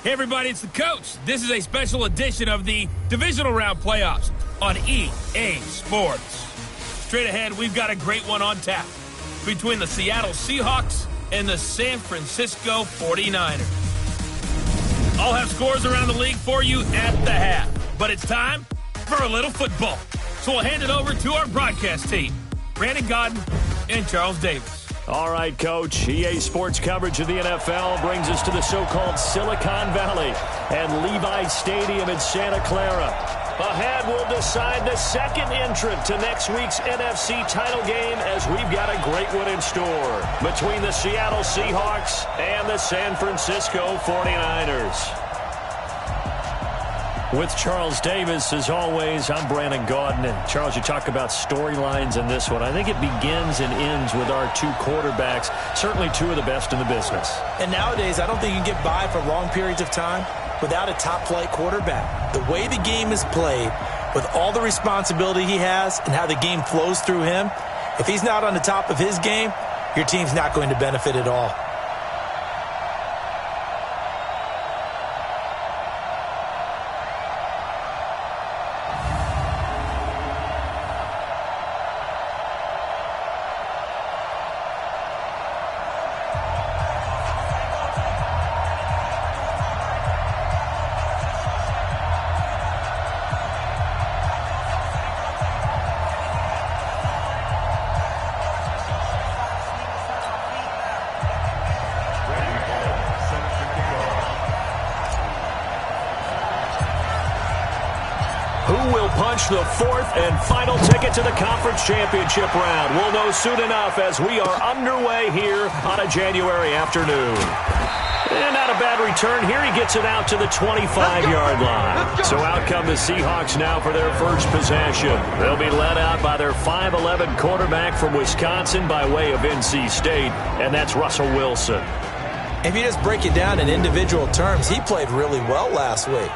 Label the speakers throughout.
Speaker 1: Hey everybody, it's the coach. This is a special edition of the Divisional Round Playoffs on EA Sports. Straight ahead, we've got a great one on tap between the Seattle Seahawks and the San Francisco 49ers. I'll have scores around the league for you at the half, but it's time for a little football. So we'll hand it over to our broadcast team, Brandon Godden and Charles Davis.
Speaker 2: All right, Coach. EA Sports coverage of the NFL brings us to the so-called Silicon Valley and Levi Stadium in Santa Clara. Ahead, we'll decide the second entrant to next week's NFC title game as we've got a great one in store between the Seattle Seahawks and the San Francisco 49ers. With Charles Davis, as always, I'm Brandon Gaudin. And Charles, you talk about storylines in this one. I think it begins and ends with our two quarterbacks, certainly two of the best in the business.
Speaker 3: And nowadays, I don't think you can get by for long periods of time without a top-flight quarterback. The way the game is played, with all the responsibility he has and how the game flows through him, if he's not on the top of his game, your team's not going to benefit at all.
Speaker 2: The fourth and final ticket to the conference championship round. We'll know soon enough as we are underway here on a January afternoon. And not a bad return here. He gets it out to the 25-yard line. So out come the Seahawks now for their first possession. They'll be led out by their 5'11 quarterback from Wisconsin by way of NC State, and that's Russell Wilson.
Speaker 3: If you just break it down in individual terms, he played really well last week.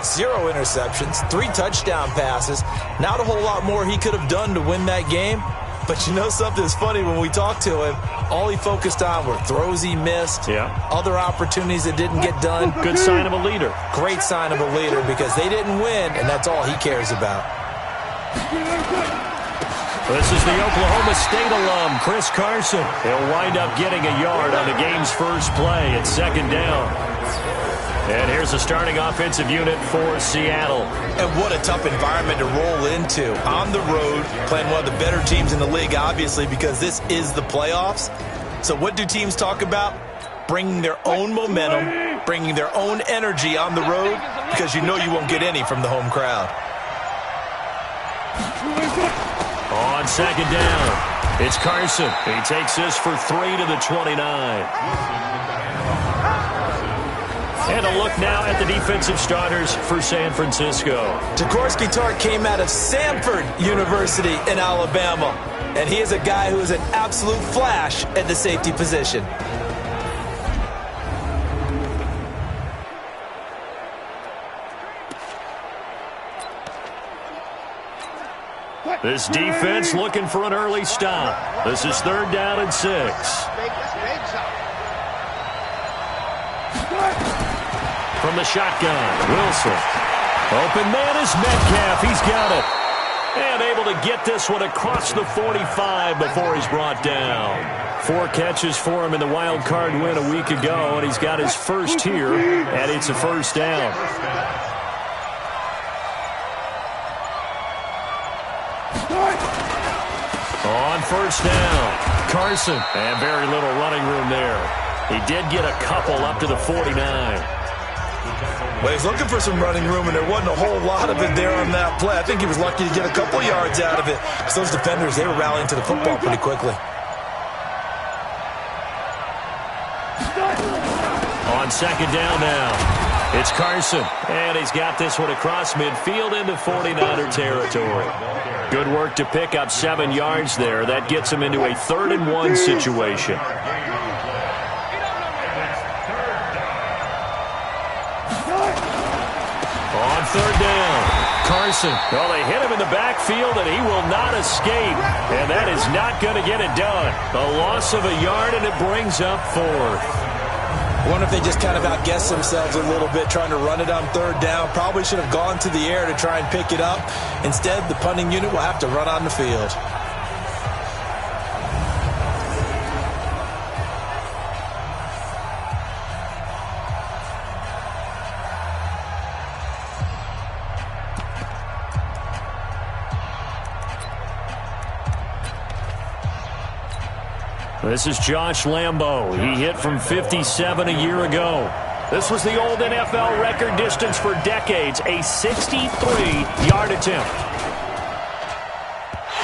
Speaker 3: 0 interceptions, 3 touchdown passes. Not a whole lot more he could have done to win that game. But you know something's funny, when we talked to him, all he focused on were throws he missed, other opportunities that didn't get done.
Speaker 2: Good sign of a leader.
Speaker 3: Great sign of a leader, because they didn't win, and that's all he cares about.
Speaker 2: This is the Oklahoma State alum, Chris Carson. He'll wind up getting a yard on the game's first play at second down. And here's the starting offensive unit for Seattle.
Speaker 3: And what a tough environment to roll into. On the road, playing one of the better teams in the league, obviously, because this is the playoffs. So what do teams talk about? Bringing their own momentum, bringing their own energy on the road, because you know you won't get any from the home crowd.
Speaker 2: On second down, it's Carson. He takes this for 3 to the 29. And a look now at the defensive starters for San Francisco.
Speaker 3: Jaworski Tartt came out of Samford University in Alabama. And he is a guy who is an absolute flash at the safety position.
Speaker 2: This defense looking for an early stop. This is 3rd down and 6. From the shotgun, Wilson. Open man is Metcalf. He's got it. And able to get this one across the 45 before he's brought down. 4 catches for him in the wild card win a week ago, and he's got his first here, and it's a first down. On first down, Carson. And very little running room there. He did get a couple up to the 49.
Speaker 3: Well, he's looking for some running room, and there wasn't a whole lot of it there on that play. I think he was lucky to get a couple yards out of it, because those defenders, they were rallying to the football pretty quickly.
Speaker 2: On second down now, it's Carson, and he's got this one across midfield into 49er territory. Good work to pick up 7 yards there. That gets him into a 3rd and 1 situation. On third down, Carson. Well, they hit him in the backfield, and he will not escape. And that is not going to get it done. A loss of a yard, and it brings up 4th.
Speaker 3: I wonder if they just kind of outguessed themselves a little bit trying to run it on third down. Probably should have gone to the air to try and pick it up. Instead, the punting unit will have to run on the field.
Speaker 2: This is Josh Lambo. He hit from 57 a year ago. This was the old NFL record distance for decades, a 63-yard attempt.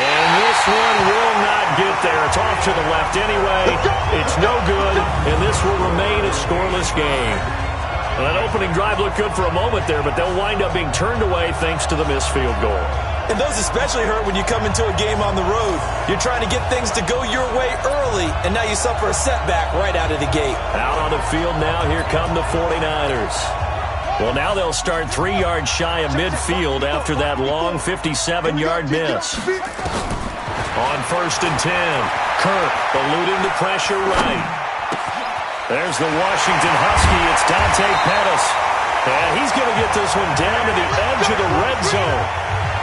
Speaker 2: And this one will not get there. It's off to the left anyway. It's no good, and this will remain a scoreless game. Well, that opening drive looked good for a moment there, but they'll wind up being turned away thanks to the missed field goal.
Speaker 3: And those especially hurt when you come into a game on the road. You're trying to get things to go your way early, and now you suffer a setback right out of the gate.
Speaker 2: Out on the field now, here come the 49ers. Well, now they'll start 3 yards shy of midfield after that long 57-yard miss. On 1st and 10, Kirk eluding the pressure right. There's the Washington Husky. It's Dante Pettis. And he's going to get this one down to the edge of the red zone.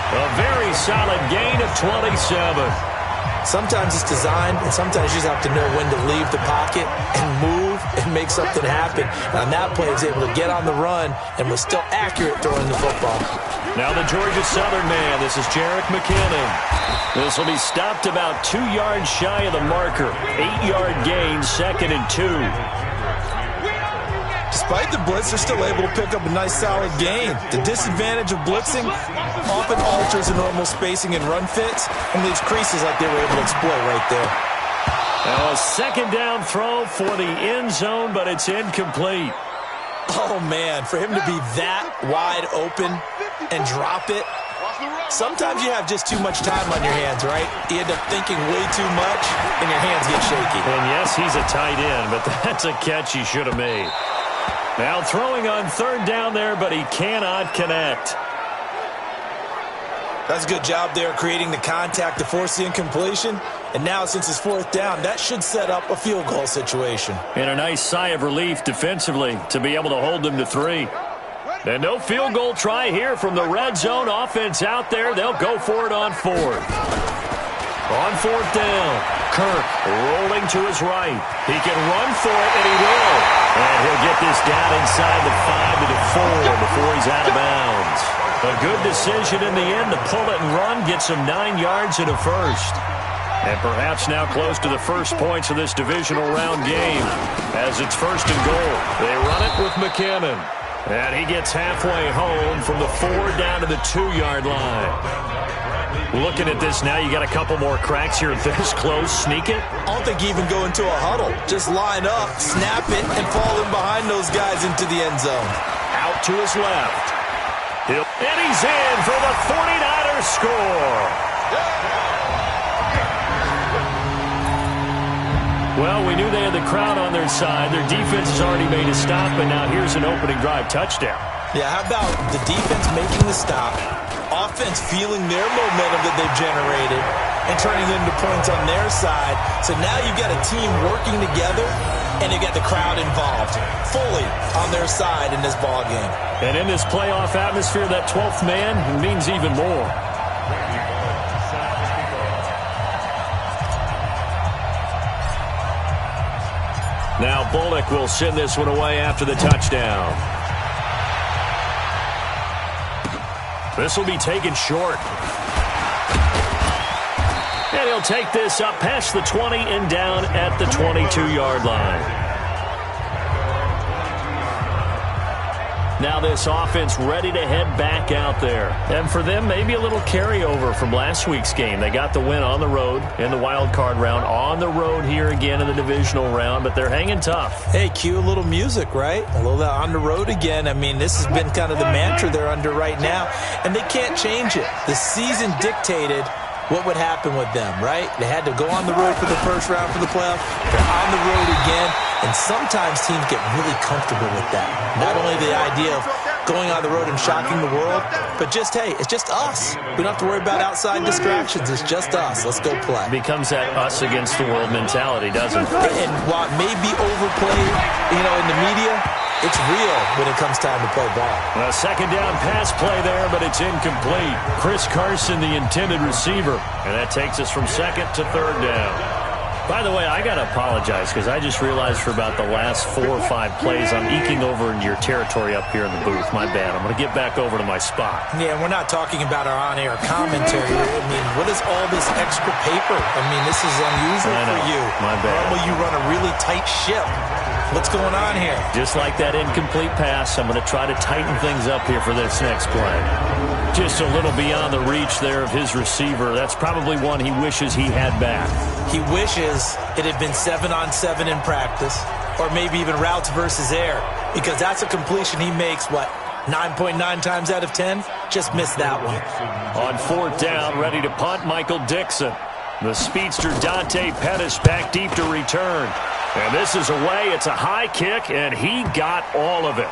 Speaker 2: A very solid gain of 27.
Speaker 3: Sometimes it's designed, and sometimes you just have to know when to leave the pocket and move and make something happen. And on that play, he was able to get on the run and was still accurate throwing the football.
Speaker 2: Now the Georgia Southern man. This is Jerick McKinnon. This will be stopped about 2 yards shy of the marker. 8-yard gain, 2nd and 2.
Speaker 3: Despite the blitz, they're still able to pick up a nice, solid gain. The disadvantage of blitzing often alters the normal spacing and run fits and leaves creases like they were able to exploit right there.
Speaker 2: Now a 2nd down throw for the end zone, but it's incomplete.
Speaker 3: Oh, man, for him to be that wide open and drop it. Sometimes you have just too much time on your hands, right? You end up thinking way too much, and your hands get shaky.
Speaker 2: And yes, he's a tight end, but that's a catch he should have made. Now throwing on 3rd down there, but he cannot connect.
Speaker 3: That's a good job there creating the contact to force the incompletion. And now since it's 4th down, that should set up a field goal situation.
Speaker 2: And a nice sigh of relief defensively to be able to hold them to 3. And no field goal try here from the red zone offense out there. They'll go for it on 4th. On 4th down, Kirk rolling to his right. He can run for it, and he will. And he'll get this down inside the 5 to the 4 before he's out of bounds. A good decision in the end to pull it and run, get some 9 yards and a first. And perhaps now close to the first points of this divisional round game as it's 1st and goal. They run it with McKinnon. And he gets halfway home from the 4 down to the 2-yard line. Looking at this now, you got a couple more cracks here this close. Sneak it?
Speaker 3: I don't think you even go into a huddle. Just line up, snap it, and fall in behind those guys into the end zone.
Speaker 2: Out to his left. And he's in for the 49ers score. Well, we knew they had the crowd on their side. Their defense has already made a stop, and now here's an opening drive touchdown.
Speaker 3: Yeah, how about the defense making the stop, offense feeling their momentum that they've generated, and turning it into points on their side. So now you've got a team working together, and you've got the crowd involved fully on their side in this ball game.
Speaker 2: And in this playoff atmosphere, that 12th man means even more. Now Bullock will send this one away after the touchdown. This will be taken short. And he'll take this up past the 20 and down at the 22-yard line. Now this offense ready to head back out there. And for them, maybe a little carryover from last week's game. They got the win on the road in the wild card round, on the road here again in the divisional round, but they're hanging tough.
Speaker 3: Hey, cue a little music, right? A little on the road again. I mean, this has been kind of the mantra they're under right now, and they can't change it. The season dictated what would happen with them, right? They had to go on the road for the first round for the playoff. They're on the road again, and sometimes teams get really comfortable with that. Not only the idea of going on the road and shocking the world. But just, hey, it's just us. We don't have to worry about outside distractions. It's just us. Let's go play.
Speaker 2: It becomes that us against the world mentality, doesn't it?
Speaker 3: And while it may be overplayed, in the media, it's real when it comes time to play ball.
Speaker 2: A second down pass play there, but it's incomplete. Chris Carson, the intended receiver. And that takes us from second to third down. By the way, I got to apologize because I just realized for about the last 4 or 5 plays I'm eking over into your territory up here in the booth. My bad. I'm going to get back over to my spot.
Speaker 3: Yeah, we're not talking about our on-air commentary. I mean, what is all this extra paper? I mean, this is unusual for you.
Speaker 2: My bad.
Speaker 3: Normally you run a really tight ship. What's going on here?
Speaker 2: Just like that incomplete pass, I'm going to try to tighten things up here for this next play. Just a little beyond the reach there of his receiver. That's probably one he wishes he had back.
Speaker 3: He wishes it had been 7-on-7 in practice, or maybe even routes versus air, because that's a completion he makes, 9.9 times out of 10? Just missed that one.
Speaker 2: On fourth down, ready to punt, Michael Dixon. The speedster Dante Pettis back deep to return. And this is away. It's a high kick, and he got all of it.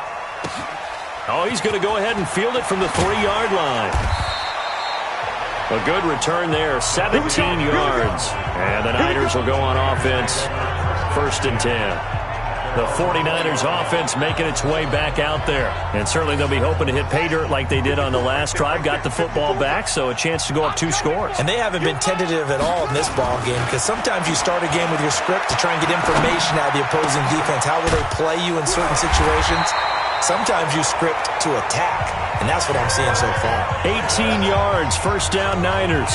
Speaker 2: Oh, he's going to go ahead and field it from the 3-yard line. A good return there, 17 yards. And the Niners will go on offense, 1st and 10. The 49ers offense making its way back out there. And certainly they'll be hoping to hit pay dirt like they did on the last drive. Got the football back, so a chance to go up 2 scores.
Speaker 3: And they haven't been tentative at all in this ball game, because sometimes you start a game with your script to try and get information out of the opposing defense. How will they play you in certain situations? Sometimes you script to attack, and that's what I'm seeing so far.
Speaker 2: 18 yards, 1st down Niners.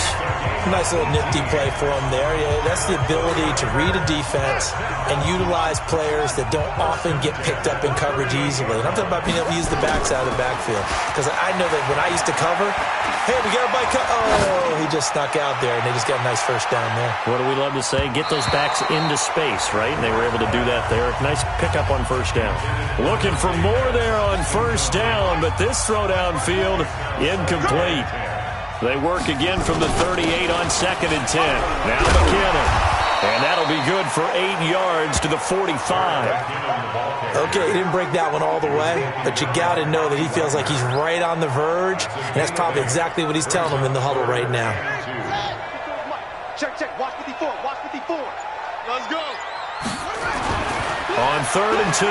Speaker 3: Nice little nifty play for him there. Yeah, that's the ability to read a defense and utilize players that don't often get picked up in coverage easily. And I'm talking about being able to use the backside of the backfield. Because I know that when I used to cover, hey, we got a bike. Oh, he just snuck out there, and they just got a nice 1st down there.
Speaker 2: What do we love to say? Get those backs into space, right? And they were able to do that there. Nice pickup on 1st down. Looking for more there on 1st down, but this throw downfield, incomplete. They work again from the 38 on 2nd and 10. Now McKinnon. And that'll be good for 8 yards to the 45.
Speaker 3: Okay, he didn't break that one all the way, but you got to know that he feels like he's right on the verge, and that's probably exactly what he's telling them in the huddle right now.
Speaker 4: Check. Watch 54. Watch 54. Let's go.
Speaker 2: On 3rd and 2,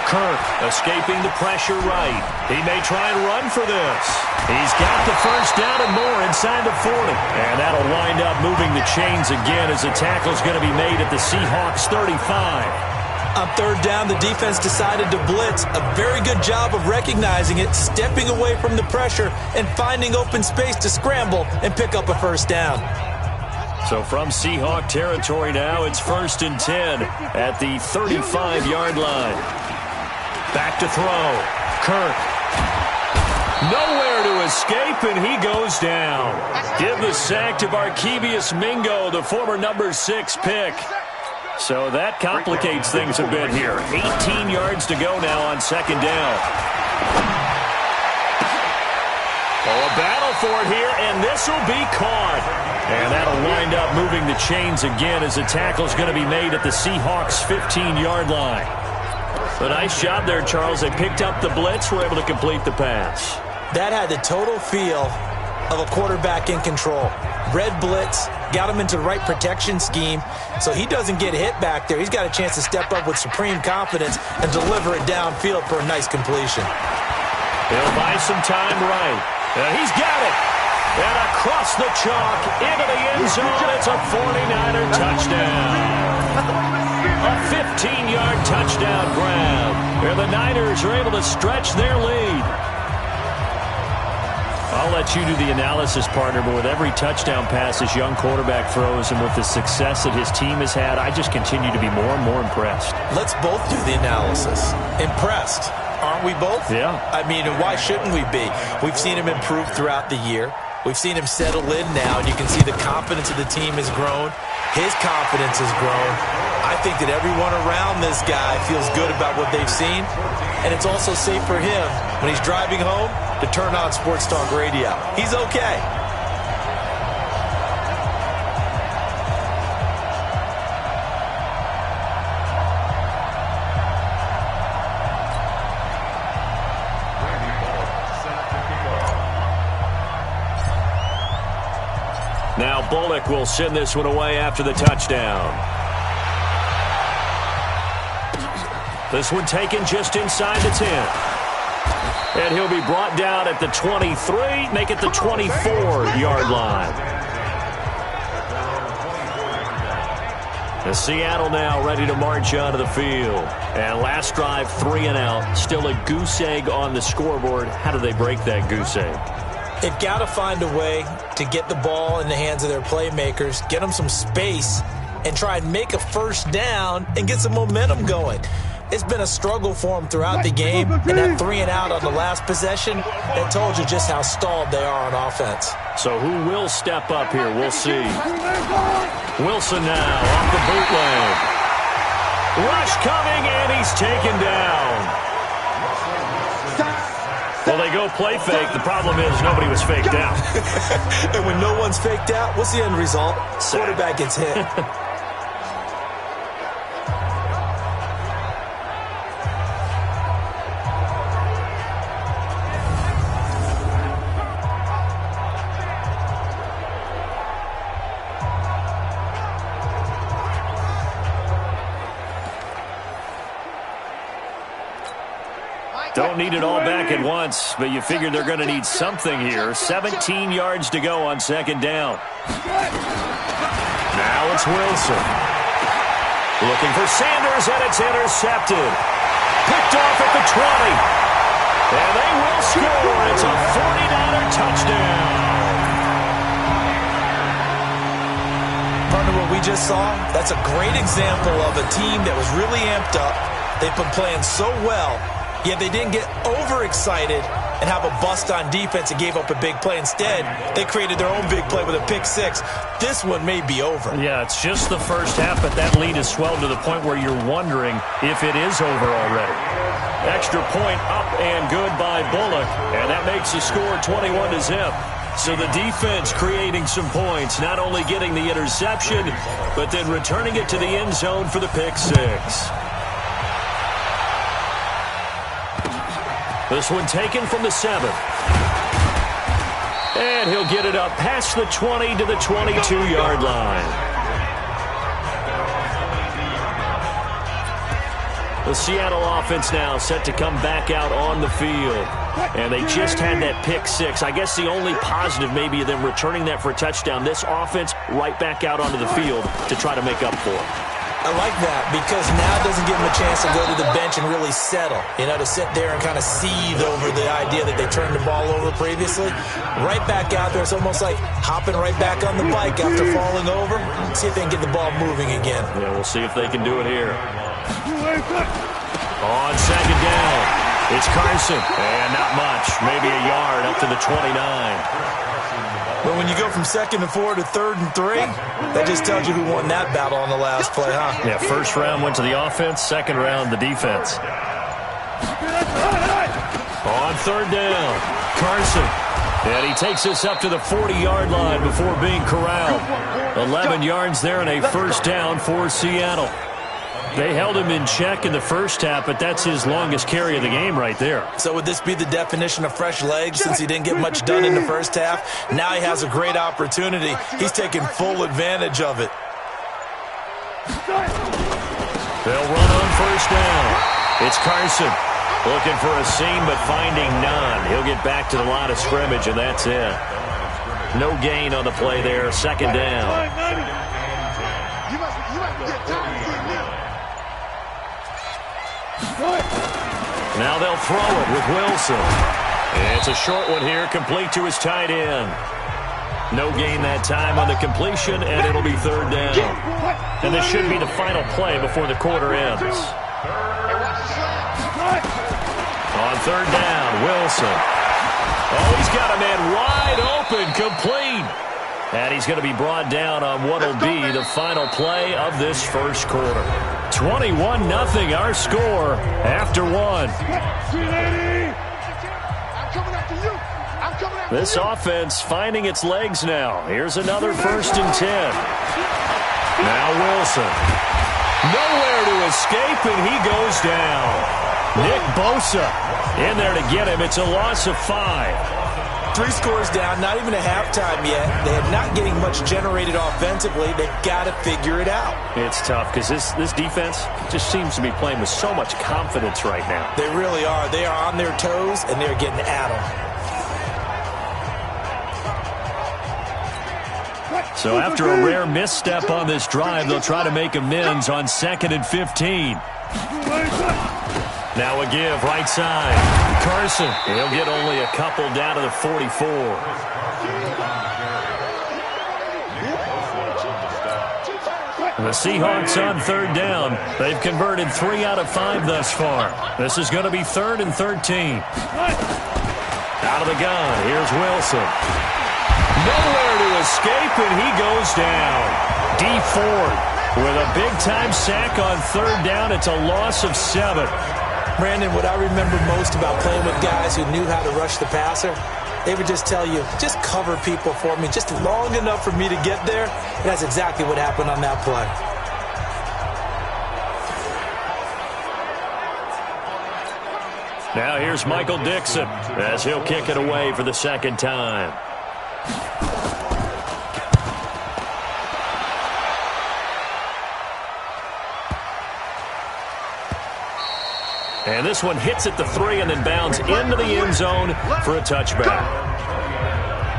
Speaker 2: Kirk escaping the pressure right. He may try and run for this. He's got the 1st down and more inside the 40. And that'll wind up moving the chains again as the tackle's going to be made at the Seahawks 35.
Speaker 3: On 3rd down, the defense decided to blitz. A very good job of recognizing it, stepping away from the pressure, and finding open space to scramble and pick up a 1st down.
Speaker 2: So from Seahawk territory now, it's 1st and 10 at the 35-yard line. Back to throw. Kirk. Nowhere to escape, and he goes down. Give the sack to Barkevious Mingo, the former number 6 pick. So that complicates things a bit here. 18 yards to go now on 2nd down. Oh, a battle for it here, and this will be caught. And that'll wind up moving the chains again as the tackle's going to be made at the Seahawks' 15-yard line. A nice job there, Charles. They picked up the blitz, were able to complete the pass.
Speaker 3: That had the total feel of a quarterback in control. Red blitz, got him into the right protection scheme, so he doesn't get hit back there. He's got a chance to step up with supreme confidence and deliver it downfield for a nice completion.
Speaker 2: He'll buy some time right. And he's got it. And across the chalk, into the end zone, it's a 49er touchdown. A 15-yard touchdown grab. Where the Niners are able to stretch their lead. I'll let you do the analysis, partner, but with every touchdown pass this young quarterback throws and with the success that his team has had, I just continue to be more and more impressed.
Speaker 3: Let's both do the analysis. Impressed. Aren't we both?
Speaker 2: Yeah.
Speaker 3: I mean, why shouldn't we be? We've seen him improve throughout the year. We've seen him settle in now, and you can see the confidence of the team has grown. His confidence has grown. I think that everyone around this guy feels good about what they've seen, and it's also safe for him when he's driving home to turn on Sports Talk Radio. He's okay.
Speaker 2: Now Bullock will send this one away after the touchdown. This one taken just inside the 10. And he'll be brought down at the 23, make it the 24-yard line. And Seattle now ready to march onto the field. And last drive, 3 and out. Still a goose egg on the scoreboard. How do they break that goose egg?
Speaker 3: They've got to find a way to get the ball in the hands of their playmakers, get them some space, and try and make a first down and get some momentum going. It's been a struggle for them throughout the game, and that 3 and out on the last possession, that told you just how stalled they are on offense.
Speaker 2: So who will step up here? We'll see. Wilson now off the bootleg. Rush coming, and he's taken down. Well, they go play fake. The problem is nobody was faked out.
Speaker 3: And when no one's faked out, what's the end result? Quarterback gets hit.
Speaker 2: Don't need it all back at once, but you figure they're going to need something here. 17 yards to go on second down. Now it's Wilson. Looking for Sanders, and it's intercepted. Picked off at the 20. And they will score. It's a 49er touchdown.
Speaker 3: Partner, what we just saw, that's a great example of a team that was really amped up. They've been playing so well, yet they didn't get overexcited and have a bust on defense and gave up a big play. Instead, they created their own big play with a pick six. This one may be over.
Speaker 2: Yeah, it's just the first half, but that lead has swelled to the point where you're wondering if it is over already. Extra point up and good by Bullock, and that makes the score 21-0. So the defense creating some points, not only getting the interception, but then returning it to the end zone for the pick six. This one taken from the 7. And he'll get it up past the 20 to the 22-yard line. The Seattle offense now set to come back out on the field. And they just had that pick six. I guess the only positive maybe of them returning that for a touchdown. This offense right back out onto the field to try to make up for it.
Speaker 3: I like that because now it doesn't give them a chance to go to the bench and really settle, to sit there and kind of seethe over the idea that they turned the ball over previously. Right back out there, it's almost like hopping right back on the bike after falling over. See if they can get the ball moving again.
Speaker 2: Yeah, we'll see if they can do it here. On second down, it's Carson. And not much, maybe a yard up to the 29.
Speaker 3: But when you go from 2nd and 4 to 3rd and 3, that just tells you who won that battle on the last play, huh?
Speaker 2: Yeah, first round went to the offense, second round the defense. On third down, Carson. And he takes us up to the 40-yard line before being corralled. 11 yards there and a first down for Seattle. They held him in check in the first half, but that's his longest carry of the game right there.
Speaker 3: So would this be the definition of fresh legs since he didn't get much done in the first half? Now he has a great opportunity. He's taking full advantage of it.
Speaker 2: They'll run on first down. It's Carson looking for a seam but finding none. He'll get back to the line of scrimmage, and that's it. No gain on the play there. Second down. Now they'll throw it with Wilson. And it's a short one here, complete to his tight end. No gain that time on the completion, and it'll be third down. And this should be the final play before the quarter ends. On third down, Wilson. Oh, he's got a man wide open, complete. And he's going to be brought down on what will be the final play of this first quarter. 21-0 our score after one. This offense finding its legs now. Here's another 1st and 10. Now Wilson. Nowhere to escape, and he goes down. Nick Bosa in there to get him. It's a loss of 5.
Speaker 3: 3 scores down, not even a halftime yet. They're not getting much generated offensively. They've got to figure it out.
Speaker 2: It's tough because this defense just seems to be playing with so much confidence right now.
Speaker 3: They really are. They are on their toes, and they're getting at them.
Speaker 2: So after a rare misstep on this drive, they'll try to make amends on 2nd and 15. Now a give right side. Carson, he'll get only a couple down to the 44. The Seahawks on 3rd down. They've converted 3 out of 5 thus far. This is going to be 3rd and 13. Out of the gun, here's Wilson. Nowhere to escape, and he goes down. D Ford with a big-time sack on 3rd down. It's a loss of 7.
Speaker 3: Brandon, what I remember most about playing with guys who knew how to rush the passer, they would just tell you, just cover people for me, just long enough for me to get there. And that's exactly what happened on that play.
Speaker 2: Now here's Michael Dixon as he'll kick it away for the 2nd time. And this one hits at the 3 and then bounds into the end zone for a touchback.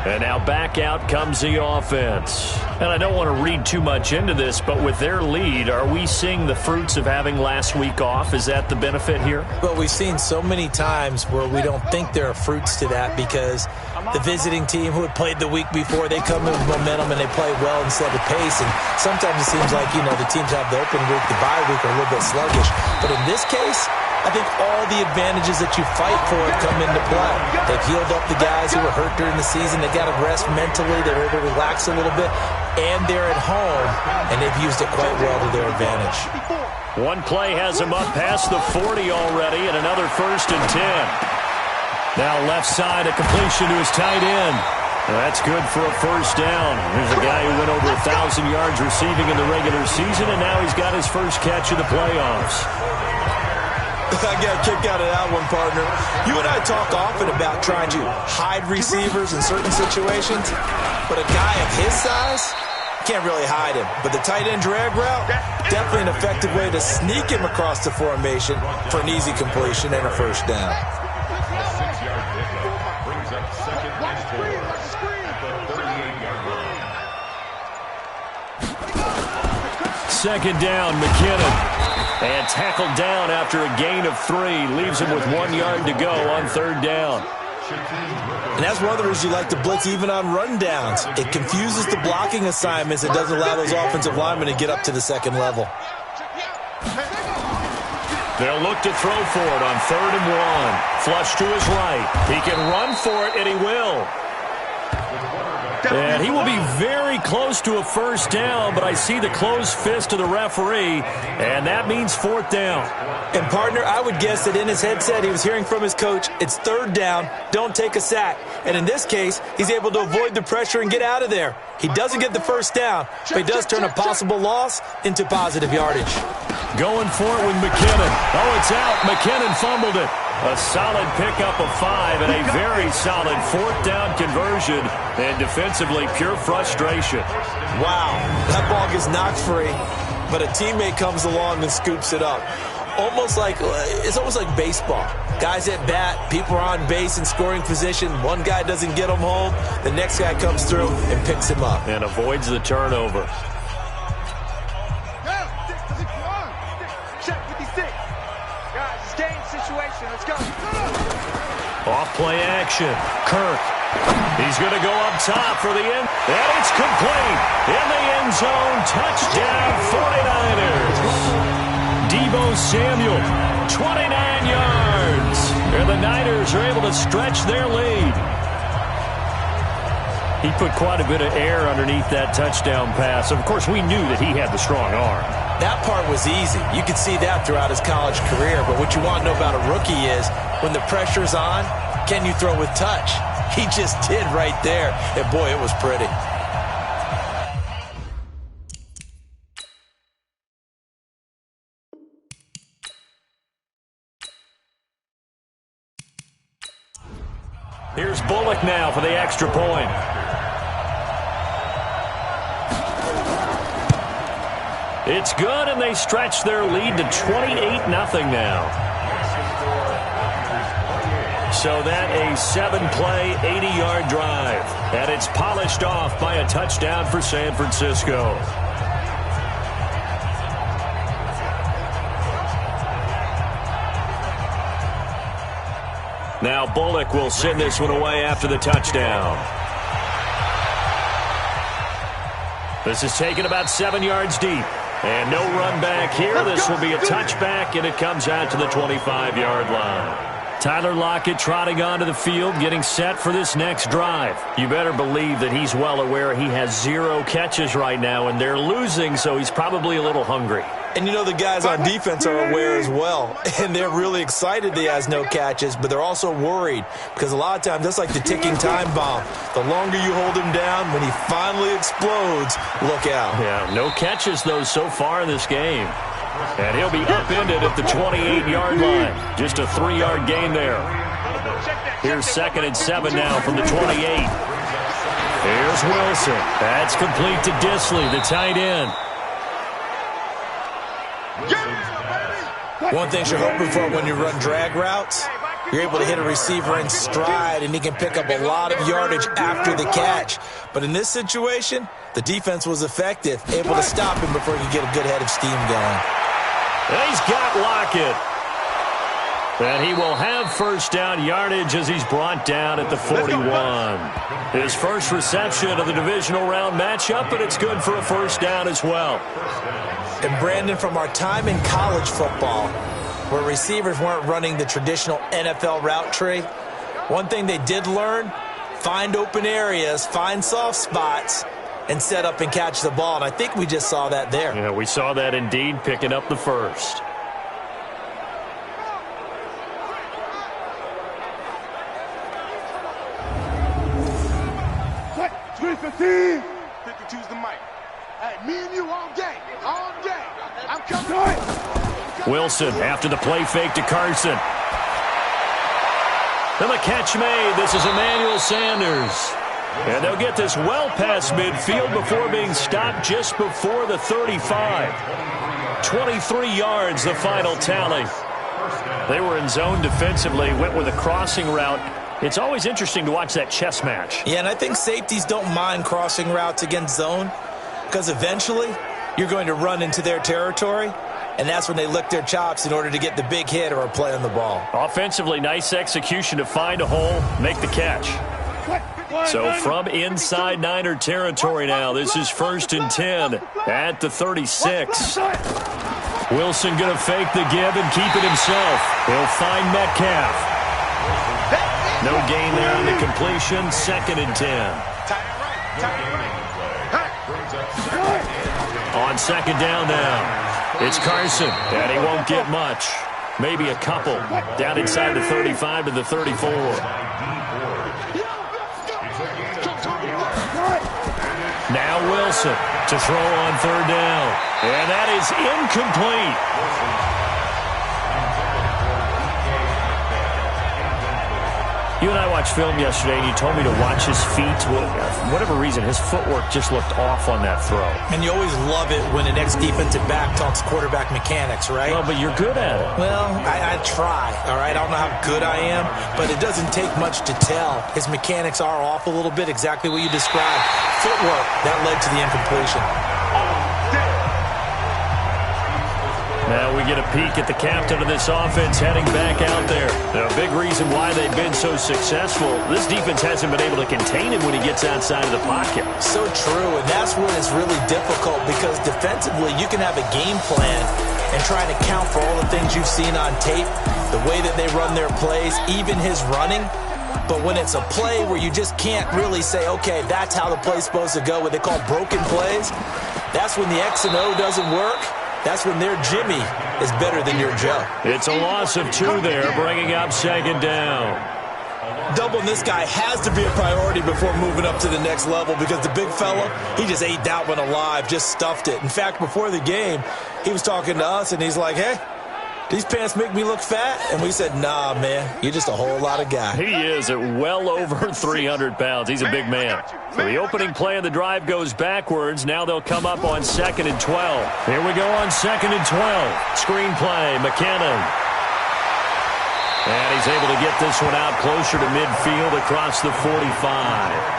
Speaker 2: And now back out comes the offense. And I don't want to read too much into this, but with their lead, are we seeing the fruits of having last week off? Is that the benefit here?
Speaker 3: But we've seen so many times where we don't think there are fruits to that because the visiting team who had played the week before, they come in with momentum and they play well instead of pace. And sometimes it seems like, the teams have the open week, the bye week are a little bit sluggish. But in this case, I think all the advantages that you fight for have come into play. They've healed up the guys who were hurt during the season. They got to rest mentally. They're able to relax a little bit. And they're at home, and they've used it quite well to their advantage.
Speaker 2: One play has them up past the 40 already, and another 1st and 10. Now left side, a completion to his tight end. That's good for a 1st down. Here's a guy who went over 1,000 yards receiving in the regular season, and now he's got his first catch of the playoffs.
Speaker 3: I got a kick out of that one, partner. You and I talk often about trying to hide receivers in certain situations, but a guy of his size can't really hide him. But the tight end drag route, definitely an effective way to sneak him across the formation for an easy completion and a 1st down.
Speaker 2: Second down, McKinnon. And tackled down after a gain of 3. Leaves him with 1 yard to go on 3rd down.
Speaker 3: And that's one of the reasons you like to blitz even on rundowns. It confuses the blocking assignments. It doesn't allow those offensive linemen to get up to the 2nd level.
Speaker 2: They'll look to throw for it on 3rd and 1. Flush to his right. He can run for it, and he will. And he will be very close to a 1st down, but I see the closed fist of the referee, and that means 4th down.
Speaker 3: And, partner, I would guess that in his headset he was hearing from his coach, it's 3rd down, don't take a sack. And in this case, he's able to avoid the pressure and get out of there. He doesn't get the 1st down, but he does turn a possible loss into positive yardage.
Speaker 2: Going for it with McKinnon. Oh, it's out. McKinnon fumbled it. A solid pickup of 5 and a very solid 4th down conversion. And defensively, pure frustration.
Speaker 3: Wow, that ball gets knocked free, but a teammate comes along and scoops it up. It's almost like baseball. Guys at bat, people are on base in scoring position. One guy doesn't get him home. The next guy comes through and picks him up.
Speaker 2: And avoids the turnover. Off play action. Kirk. He's going to go up top for the end. And it's complete. In the end zone. Touchdown 49ers. Deebo Samuel. 29 yards. And the Niners are able to stretch their lead. He put quite a bit of air underneath that touchdown pass. Of course, we knew that he had the strong arm.
Speaker 3: That part was easy. You could see that throughout his college career. But what you want to know about a rookie is when the pressure's on, can you throw with touch? He just did right there. And, boy, it was pretty.
Speaker 2: Here's Bullock now for the extra point. It's good, and they stretch their lead to 28-0 now. So that a 7-play, 80-yard drive. And it's polished off by a touchdown for San Francisco. Now Bullock will send this one away after the touchdown. This is taken about 7 yards deep. And no run back here. This will be a touchback, and it comes out to the 25-yard line. Tyler Lockett trotting onto the field, getting set for this next drive. You better believe that he's well aware he has 0 catches right now, and they're losing, so he's probably a little hungry.
Speaker 3: And you know the guys on defense are aware as well, and they're really excited that he has no catches, but they're also worried because a lot of times that's like the ticking time bomb. The longer you hold him down, when he finally explodes, look out.
Speaker 2: Yeah, no catches, though, so far in this game. And he'll be upended at the 28-yard line. Just a 3-yard gain there. Here's 2nd and 7 now from the 28. Here's Wilson. That's complete to Disley, the tight end.
Speaker 3: One thing you're hoping for when you run drag routes, you're able to hit a receiver in stride, and he can pick up a lot of yardage after the catch. But in this situation, the defense was effective, able to stop him before he could get a good head of steam going.
Speaker 2: And he's got Lockett. And he will have first down yardage as he's brought down at the 41. His first reception of the divisional round matchup, but it's good for a first down as well.
Speaker 3: And Brandon, from our time in college football, where receivers weren't running the traditional NFL route tree, one thing they did learn, find open areas, find soft spots, and set up and catch the ball. And I think we just saw that there.
Speaker 2: Yeah, we saw that indeed, picking up the first.
Speaker 4: What? 315. 52's the mic. Hey, me and you all day. All day. I'm coming.
Speaker 2: Wilson after the play fake to Carson. And the catch made. This is Emmanuel Sanders. And they'll get this well past midfield before being stopped just before the 35. 23 yards, the final tally. They were in zone defensively, went with a crossing route. It's always interesting to watch that chess match.
Speaker 3: Yeah, and I think safeties don't mind crossing routes against zone because eventually you're going to run into their territory, and that's when they lick their chops in order to get the big hit or a play on the ball.
Speaker 2: Offensively, nice execution to find a hole, make the catch. So from inside Niner territory now, this is 1st and 10 at the 36. Wilson going to fake the give and keep it himself. He'll find Metcalf. No gain there on the completion, 2nd and 10. On 2nd down now, it's Carson, and he won't get much. Maybe a couple. Down inside the 35 to the 34. Now Wilson to throw on 3rd down. And that is incomplete. You and I watched film yesterday, and you told me to watch his feet. For whatever reason, his footwork just looked off on that throw.
Speaker 3: And you always love it when an ex-defensive back talks quarterback mechanics, right?
Speaker 2: Well, but you're good at it.
Speaker 3: Well, I try, all right? I don't know how good I am, but it doesn't take much to tell. His mechanics are off a little bit, exactly what you described. Footwork, that led to the incompletion.
Speaker 2: Now we get a peek at the captain of this offense heading back out there. Now, a big reason why they've been so successful, this defense hasn't been able to contain him when he gets outside of the pocket.
Speaker 3: So true, and that's when it's really difficult because defensively you can have a game plan and try to account for all the things you've seen on tape, the way that they run their plays, even his running. But when it's a play where you just can't really say, okay, that's how the play's supposed to go, what they call broken plays, that's when the X and O doesn't work. That's when their Jimmy is better than your Joe.
Speaker 2: It's a loss of 2 there, bringing up 2nd down.
Speaker 3: Doubling this guy has to be a priority before moving up to the next level because the big fella, he just ate that one alive, just stuffed it. In fact, before the game, he was talking to us, and he's like, hey, these pants make me look fat. And we said, nah, man, you're just a whole lot of guy.
Speaker 2: He is at well over 300 pounds. He's a big man. So the opening play of the drive goes backwards. Now they'll come up on 2nd and 12. Here we go on 2nd and 12. Screen play, McKinnon. And he's able to get this one out closer to midfield across the 45.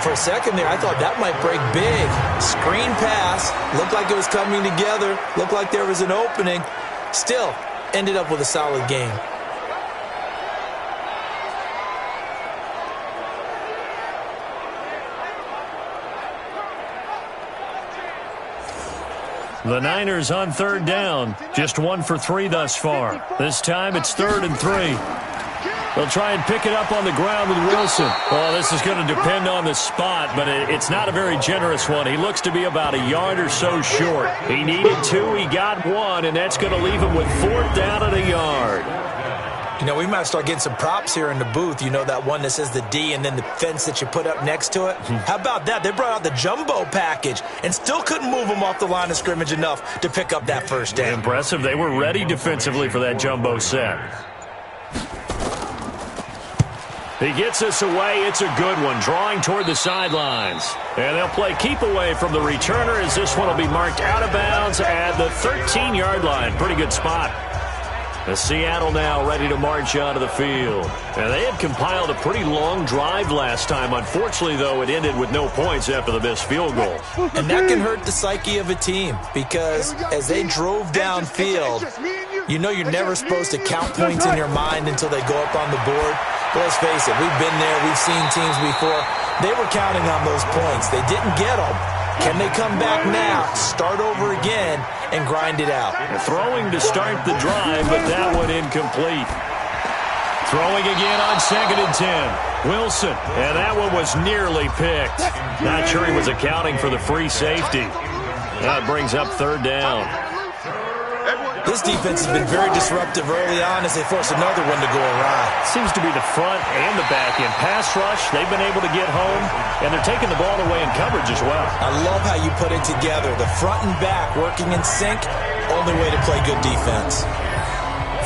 Speaker 3: For a second there, I thought that might break big. Screen pass. Looked like it was coming together. Looked like there was an opening. Still, ended up with a solid game.
Speaker 2: The Niners on 3rd down. Just 1 for 3 thus far. This time it's 3rd and 3. They'll try and pick it up on the ground with Wilson. Well, this is going to depend on the spot, but it's not a very generous one. He looks to be about a yard or so short. He needed 2, he got 1, and that's going to leave him with 4th down at a yard.
Speaker 3: You know, we might start getting some props here in the booth. You know, that one that says the D and then the fence that you put up next to it? How about that? They brought out the jumbo package and still couldn't move them off the line of scrimmage enough to pick up that first down.
Speaker 2: Impressive. They were ready defensively for that jumbo set. He gets us away. It's a good one, drawing toward the sidelines. And they'll play keep away from the returner as this one will be marked out of bounds at the 13-yard line. Pretty good spot. The Seattle now ready to march onto the field. And they had compiled a pretty long drive last time. Unfortunately, though, it ended with no points after the missed field goal.
Speaker 3: And that can hurt the psyche of a team because as they drove downfield, you know you're never supposed to count points in your mind until they go up on the board. But let's face it, we've been there. We've seen teams before. They were counting on those points. They didn't get them. Can they come back now, start over again, and grind it out?
Speaker 2: Throwing to start the drive, but that one incomplete. Throwing again on 2nd and 10. Wilson, and that one was nearly picked. Not sure he was accounting for the free safety. That brings up 3rd down.
Speaker 3: This defense has been very disruptive early on as they force another one to go awry.
Speaker 2: Seems to be the front and the back end. Pass rush, they've been able to get home, and they're taking the ball away in coverage as well.
Speaker 3: I love how you put it together. The front and back working in sync, only way to play good defense.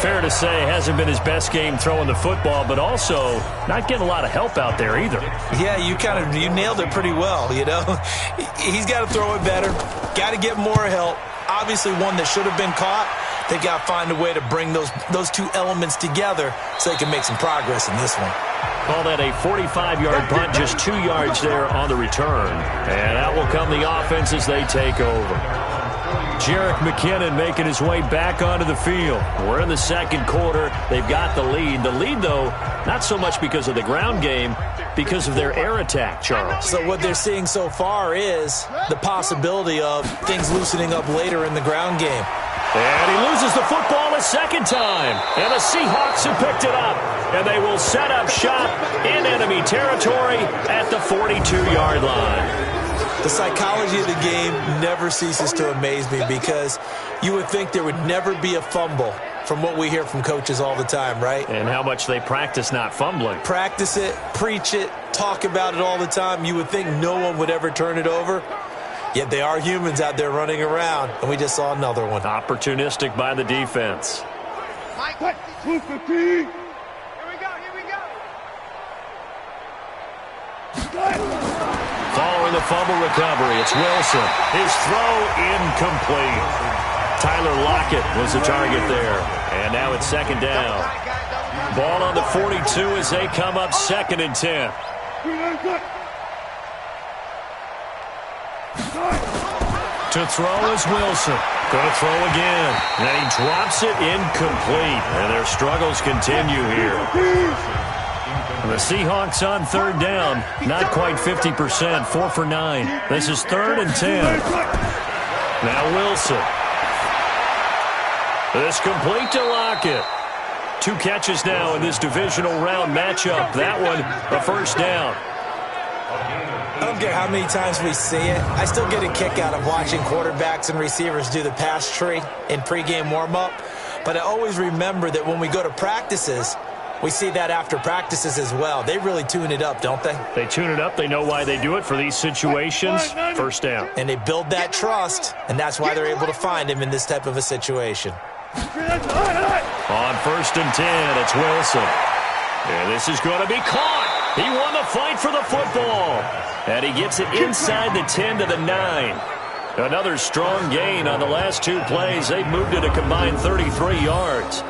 Speaker 2: Fair to say, hasn't been his best game throwing the football, but also not getting a lot of help out there either.
Speaker 3: Yeah, you nailed it pretty well, you know. He's got to throw it better, got to get more help. Obviously one that should have been caught. They've got to find a way to bring those two elements together so they can make some progress in this one.
Speaker 2: Call that a 45-yard punt, just 2 yards there on the return. And out will come the offense as they take over. Jerick McKinnon making his way back onto the field. We're in the 2nd quarter. They've got the lead. The lead, though, not so much because of the ground game, because of their air attack, Charles.
Speaker 3: So what they're seeing so far is the possibility of things loosening up later in the ground game.
Speaker 2: And he loses the football a 2nd time. And the Seahawks have picked it up. And they will set up shop in enemy territory at the 42-yard line.
Speaker 3: The psychology of the game never ceases to amaze me because you would think there would never be a fumble from what we hear from coaches all the time, right?
Speaker 2: And how much they practice not fumbling.
Speaker 3: Practice it, preach it, talk about it all the time. You would think no one would ever turn it over. Yet they are humans out there running around, and we just saw another one.
Speaker 2: Opportunistic by the defense.
Speaker 4: Mike, what? 250. Here we go,
Speaker 2: Following the fumble recovery, it's Wilson. His throw incomplete. Tyler Lockett was the target there. And now it's 2nd down. Ball on the 42 as they come up 2nd and 10. To throw is Wilson. Going to throw again. And he drops it incomplete. And their struggles continue here. The Seahawks on 3rd down. Not quite 50%. 4 for 9. This is 3rd and 10. Now Wilson. This complete to Lockett. 2 catches now in this divisional round matchup. That one, a 1st down.
Speaker 3: I don't care how many times we see it. I still get a kick out of watching quarterbacks and receivers do the pass tree in pregame warm-up. But I always remember that when we go to practices, We see that after practices as well. They really tune it up, don't they?
Speaker 2: They tune it up. They know why they do it for these situations. First down.
Speaker 3: And they build that trust, and that's why they're able to find him in this type of a situation.
Speaker 2: On 1st and 10, it's Wilson. And this is going to be caught. He won the fight for the football. And he gets it inside the 10 to the 9. Another strong gain on the last 2 plays. They've moved it a combined 33 yards.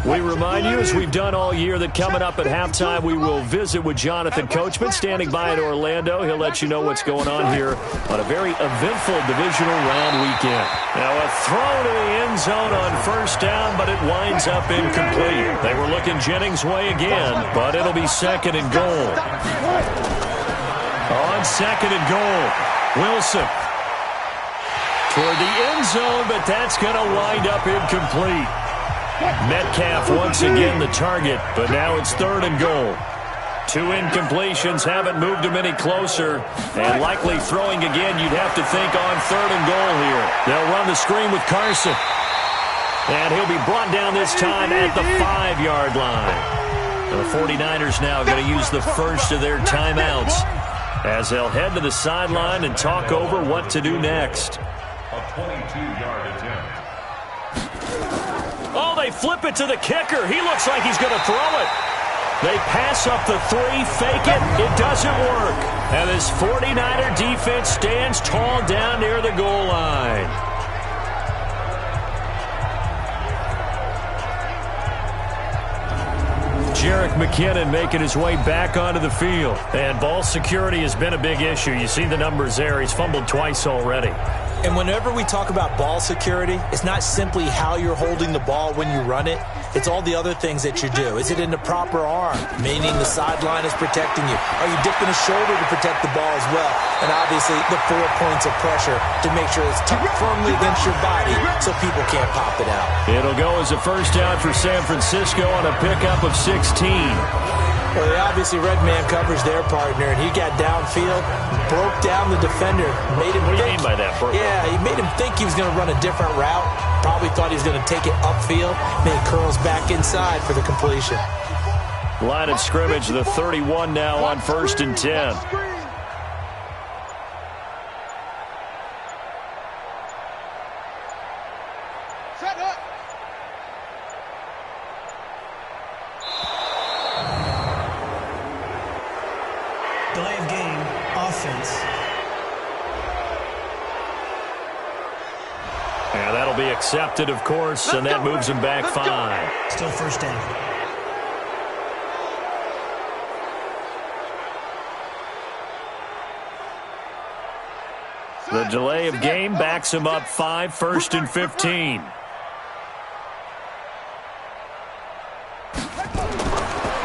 Speaker 2: We remind you, as we've done all year, that coming up at halftime, we will visit with Jonathan Coachman standing by in Orlando. He'll let you know what's going on here on a very eventful divisional round weekend. Now, a throw to the end zone on 1st down, but it winds up incomplete. They were looking Jennings' way again, but it'll be 2nd and goal. On 2nd and goal, Wilson toward the end zone, but that's going to wind up incomplete. Metcalf once again the target, but now it's 3rd and goal. 2 incompletions haven't moved him any closer, and likely throwing again, you'd have to think on 3rd and goal here. They'll run the screen with Carson, and he'll be brought down this time at the 5-yard line. The 49ers now going to use the first of their timeouts as they'll head to the sideline and talk over what to do next.
Speaker 5: A 22-yard attempt.
Speaker 2: Oh, they flip it to the kicker. He looks like he's going to throw it. They pass up the 3, fake it. It doesn't work. And this 49er defense stands tall down near the goal line. Jerick McKinnon making his way back onto the field. And ball security has been a big issue. You see the numbers there. He's fumbled twice already.
Speaker 3: And whenever we talk about ball security, it's not simply how you're holding the ball when you run it. It's all the other things that you do. Is it in the proper arm, meaning the sideline is protecting you? Are you dipping a shoulder to protect the ball as well? And obviously the 4 points of pressure to make sure it's tucked firmly against your body so people can't pop it out.
Speaker 2: It'll go as a 1st down for San Francisco on a pickup of 16.
Speaker 3: Well, they obviously red man covers their partner, and he got downfield, broke down the defender, made him
Speaker 2: What do you mean by that, bro?
Speaker 3: Yeah, he made him think he was going to run a different route. Probably thought he was going to take it upfield. Then he curls back inside for the completion.
Speaker 2: Line of scrimmage, the 31 now on 1st and 10.
Speaker 6: Delay of game, offense.
Speaker 2: Yeah, that'll be accepted, of course, and that moves him back 5.
Speaker 6: Still 1st down.
Speaker 2: The delay of game backs him up 5, 1st and 15.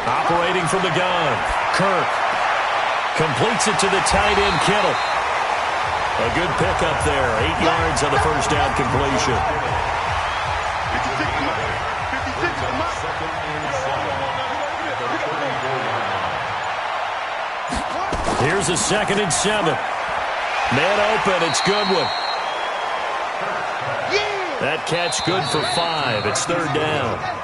Speaker 2: Operating from the gun, Kirk completes it to the tight end, Kittle. A good pickup there, 8 yards on the 1st down completion. Here's a 2nd and 7. Man open, it's Goodwin. That catch good for 5. It's 3rd down.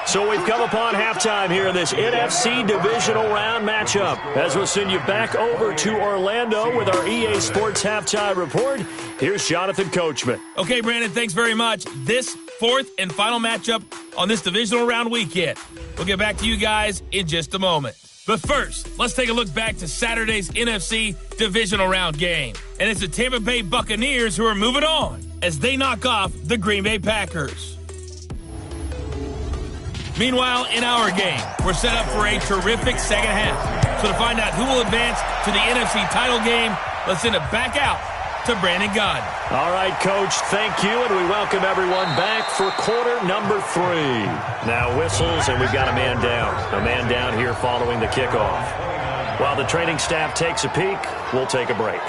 Speaker 2: So we've come upon halftime here in this NFC divisional round matchup. As we'll send you back over to Orlando with our EA Sports Halftime Report, here's Jonathan Coachman.
Speaker 1: Okay, Brandon, thanks very much. This 4th and final matchup on this divisional round weekend. We'll get back to you guys in just a moment. But first, let's take a look back to Saturday's NFC divisional round game. And it's the Tampa Bay Buccaneers who are moving on as they knock off the Green Bay Packers. Meanwhile, in our game, we're set up for a terrific second half. So to find out who will advance to the NFC title game, let's send it back out to Brandon Gaudin.
Speaker 2: All right, Coach, thank you, and we welcome everyone back for quarter number 3. Now whistles, and we've got a man down. A man down here following the kickoff. While the training staff takes a peek, we'll take a break.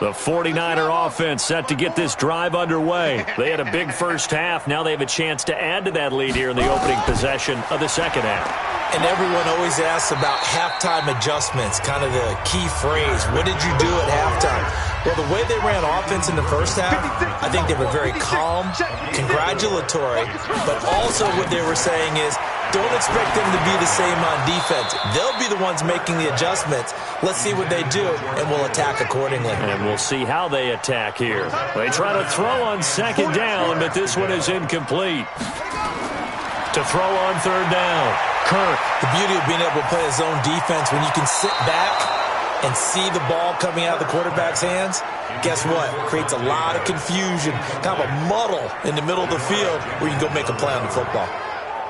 Speaker 2: The 49er offense set to get this drive underway. They had a big first half. Now they have a chance to add to that lead here in the opening possession of the second half.
Speaker 3: And everyone always asks about halftime adjustments, kind of the key phrase. What did you do at halftime? Well, the way they ran offense in the first half, I think they were very calm, congratulatory, but also what they were saying is, don't expect them to be the same on defense. They'll be the ones making the adjustments. Let's see what they do, and we'll attack accordingly.
Speaker 2: And we'll see how they attack here. They try to throw on second down, but this one is incomplete. To throw on third down, Kirk.
Speaker 3: The beauty of being able to play a zone defense, when you can sit back and see the ball coming out of the quarterback's hands, guess what? Creates a lot of confusion, kind of a muddle in the middle of the field where you can go make a play on the football.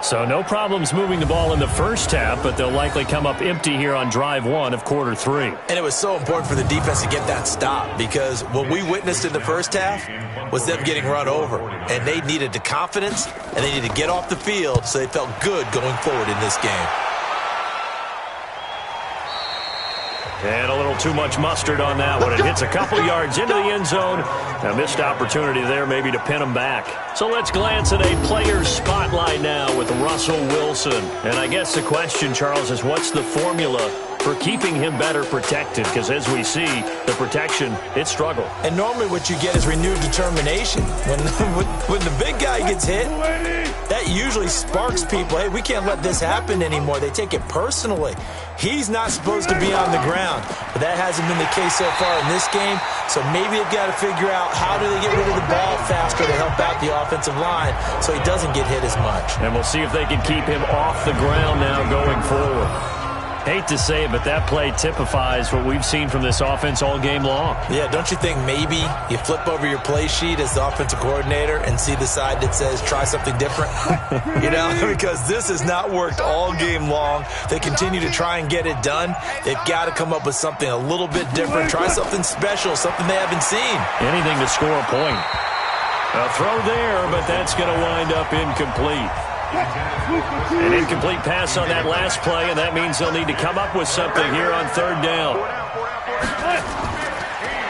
Speaker 2: So no problems moving the ball in the first half, but they'll likely come up empty here on drive 1 of quarter 3.
Speaker 3: And it was so important for the defense to get that stop, because what we witnessed in the first half was them getting run over. And they needed the confidence, and they needed to get off the field so they felt good going forward in this game.
Speaker 2: And a little too much mustard on that one. It hits a couple yards into the end zone. A missed opportunity there maybe to pin them back. So let's glance at a player's spotlight now with Russell Wilson. And I guess the question, Charles, is what's the formula for keeping him better protected? Because as we see, the protection, it struggled.
Speaker 3: And normally what you get is renewed determination. When the big guy gets hit, that usually sparks people. Hey, we can't let this happen anymore. They take it personally. He's not supposed to be on the ground, but that hasn't been the case so far in this game. So maybe they've got to figure out how do they get rid of the ball faster to help out the offensive line so he doesn't get hit as much.
Speaker 2: And we'll see if they can keep him off the ground now going forward. Hate to say it, but that play typifies what we've seen from this offense all game long.
Speaker 3: Yeah, don't you think maybe you flip over your play sheet as the offensive coordinator and see the side that says try something different? You know, because this has not worked all game long. They continue to try and get it done. They've got to come up with something a little bit different. Try something special, something they haven't seen.
Speaker 2: Anything to score a point. A throw there, but that's going to wind up incomplete. An incomplete pass on that last play, and that means they'll need to come up with something here on third down.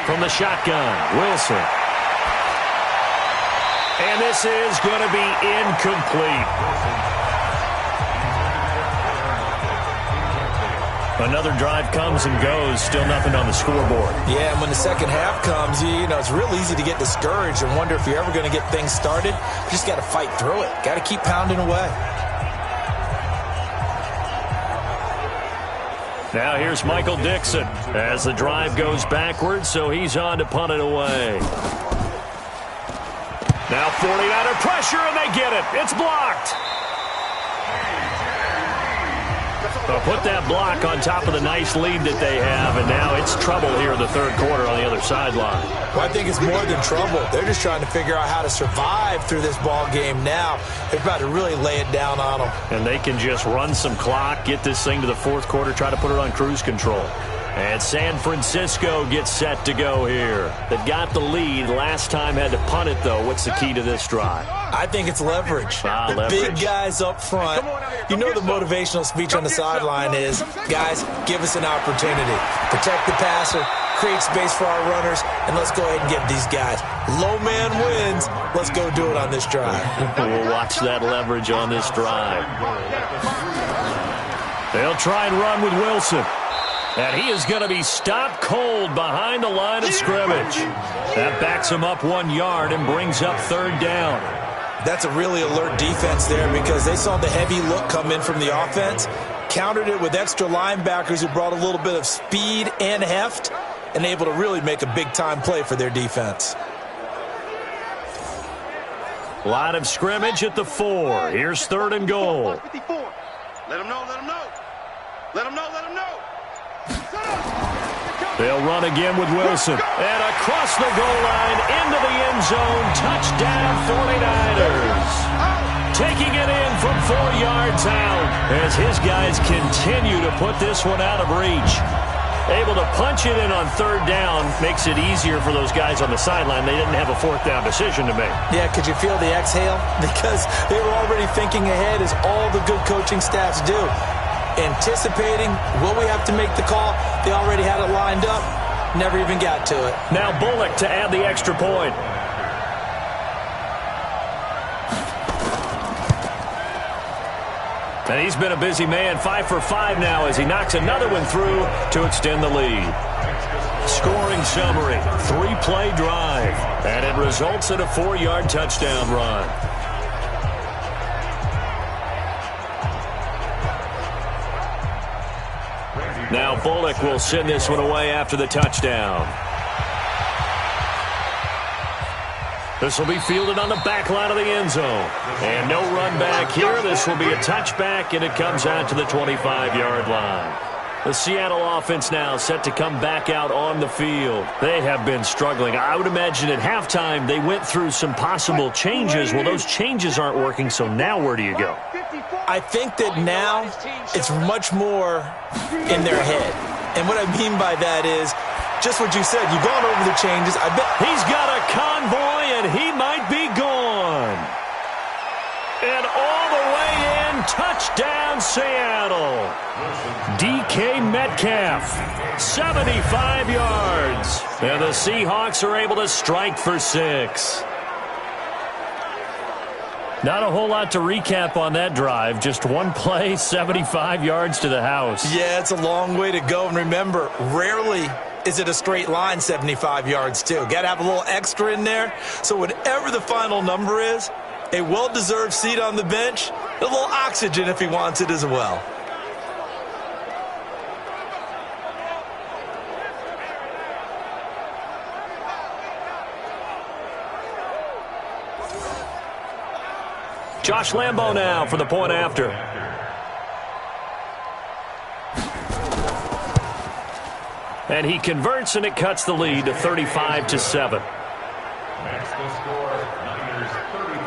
Speaker 2: From the shotgun, Wilson. And this is going to be incomplete. Another drive comes and goes, still nothing on the scoreboard.
Speaker 3: Yeah, and when the second half comes, you know, it's real easy to get discouraged and wonder if you're ever going to get things started. You just got to fight through it. Got to keep pounding away.
Speaker 2: Now here's Michael Dixon as the drive goes backwards, so he's on to punt it away. Now 49er pressure, and they get it. It's blocked. They'll put that block on top of the nice lead that they have, and now it's trouble here in the third quarter on the other sideline.
Speaker 3: Well, I think it's more than trouble. They're just trying to figure out how to survive through this ball game now. They're about to really lay it down on them.
Speaker 2: And they can just run some clock, get this thing to the fourth quarter, try to put it on cruise control. And San Francisco gets set to go here. They've got the lead. Last time had to punt it, though. What's the key to this drive?
Speaker 3: I think it's leverage. The
Speaker 2: leverage.
Speaker 3: Big guys up front. You know the motivational speech on the sideline is, guys, give us an opportunity. Protect the passer, create space for our runners, and let's go ahead and get these guys. Low man wins. Let's go do it on this drive.
Speaker 2: We'll watch that leverage on this drive. They'll try and run with Wilson. And he is going to be stopped cold behind the line of scrimmage. That backs him up 1 yard and brings up third down.
Speaker 3: That's a really alert defense there because they saw the heavy look come in from the offense, countered it with extra linebackers who brought a little bit of speed and heft, and able to really make a big-time play for their defense.
Speaker 2: Line of scrimmage at the 4. Here's third and goal.
Speaker 4: Let him know, let him know. Let him know, let him know.
Speaker 2: They'll run again with Wilson. And across the goal line, into the end zone. Touchdown, 49ers. Taking it in from 4 yards out as his guys continue to put this one out of reach. Able to punch it in on 3rd down makes it easier for those guys on the sideline. They didn't have a 4th down decision to make.
Speaker 3: Yeah, could you feel the exhale? Because they were already thinking ahead, as all the good coaching staffs do. Anticipating, will we have to make the call? They already had it lined up. Never even got to it.
Speaker 2: Now Bullock to add the extra point. And he's been a busy man, 5 for 5 now as he knocks another one through to extend the lead. Scoring summary, 3-play drive, and it results in a 4-yard touchdown run. Now Bullock will send this one away after the touchdown. This will be fielded on the back line of the end zone. And no run back here. This will be a touchback, and it comes out to the 25-yard line. The Seattle offense now set to come back out on the field. They have been struggling. I would imagine at halftime they went through some possible changes. Well, those changes aren't working, so now where do you go?
Speaker 3: I think that now it's much more in their head. And what I mean by that is just what you said. You've gone over the changes. I bet
Speaker 2: he's got a convoy, and he might be gone. And all the way in, touchdown Seattle. DK Metcalf, 75 yards. And the Seahawks are able to strike for 6. Not a whole lot to recap on that drive. Just one play, 75 yards to the house.
Speaker 3: Yeah, it's a long way to go. And remember, rarely is it a straight line 75 yards, too. Got to have a little extra in there. So whatever the final number is, a well-deserved seat on the bench, a little oxygen if he wants it as well.
Speaker 2: Josh Lambo now for the point after. And he converts, and it cuts the lead to 35-7.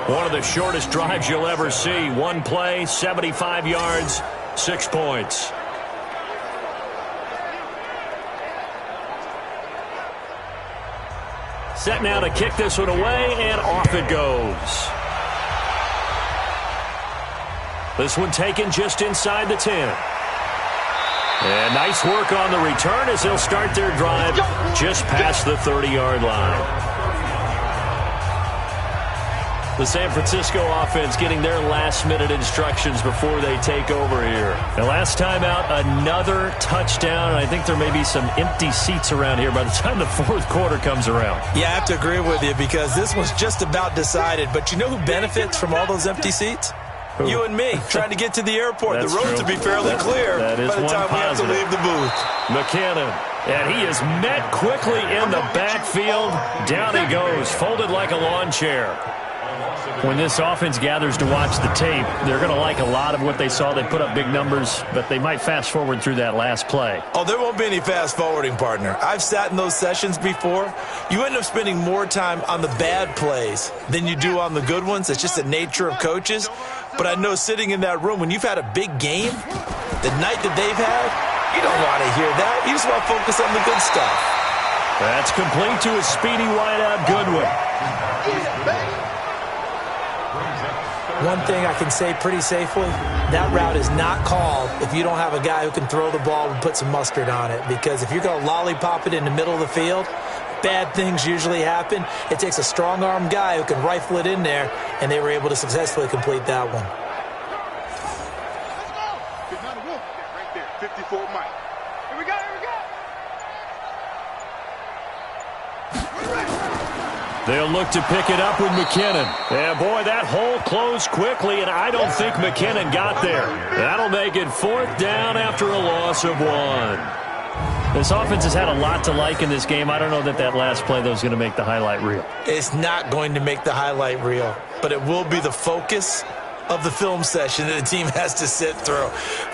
Speaker 2: One of the shortest drives you'll ever see. One play, 75 yards, 6 points. Set now to kick this one away, and off it goes. This one taken just inside the 10. And nice work on the return as they'll start their drive just past the 30-yard line. The San Francisco offense getting their last-minute instructions before they take over here. And last time out, another touchdown. I think there may be some empty seats around here by the time the 4th quarter comes around.
Speaker 3: Yeah, I have to agree with you because this was just about decided. But you know who benefits from all those empty seats? Who? You and me, trying to get to the airport. The road to be fairly clear by the time we have to leave the booth.
Speaker 2: McKinnon, and he is met quickly in the backfield. Down he goes, folded like a lawn chair. When this offense gathers to watch the tape, they're going to like a lot of what they saw. They put up big numbers, but they might fast forward through that last play.
Speaker 3: Oh, there won't be any fast forwarding, partner. I've sat in those sessions before. You end up spending more time on the bad plays than you do on the good ones. It's just the nature of coaches. But I know sitting in that room, when you've had a big game, the night that they've had, you don't want to hear that. You just want to focus on the good stuff.
Speaker 2: That's complete to a speedy wideout Goodwin.
Speaker 3: One thing I can say pretty safely, that route is not called if you don't have a guy who can throw the ball and put some mustard on it. Because if you're going to lollipop it in the middle of the field, bad things usually happen. It takes a strong-arm guy who can rifle it in there, and they were able to successfully complete that one.
Speaker 4: Right there, 54 Mike. Here we go, here we go.
Speaker 2: They'll look to pick it up with McKinnon. And, boy, that hole closed quickly, and I don't think McKinnon got there. That'll make it 4th down after a loss of 1. This offense has had a lot to like in this game. I don't know that last play, though, is going to make the highlight reel.
Speaker 3: It's not going to make the highlight reel, but it will be the focus of the film session that the team has to sit through.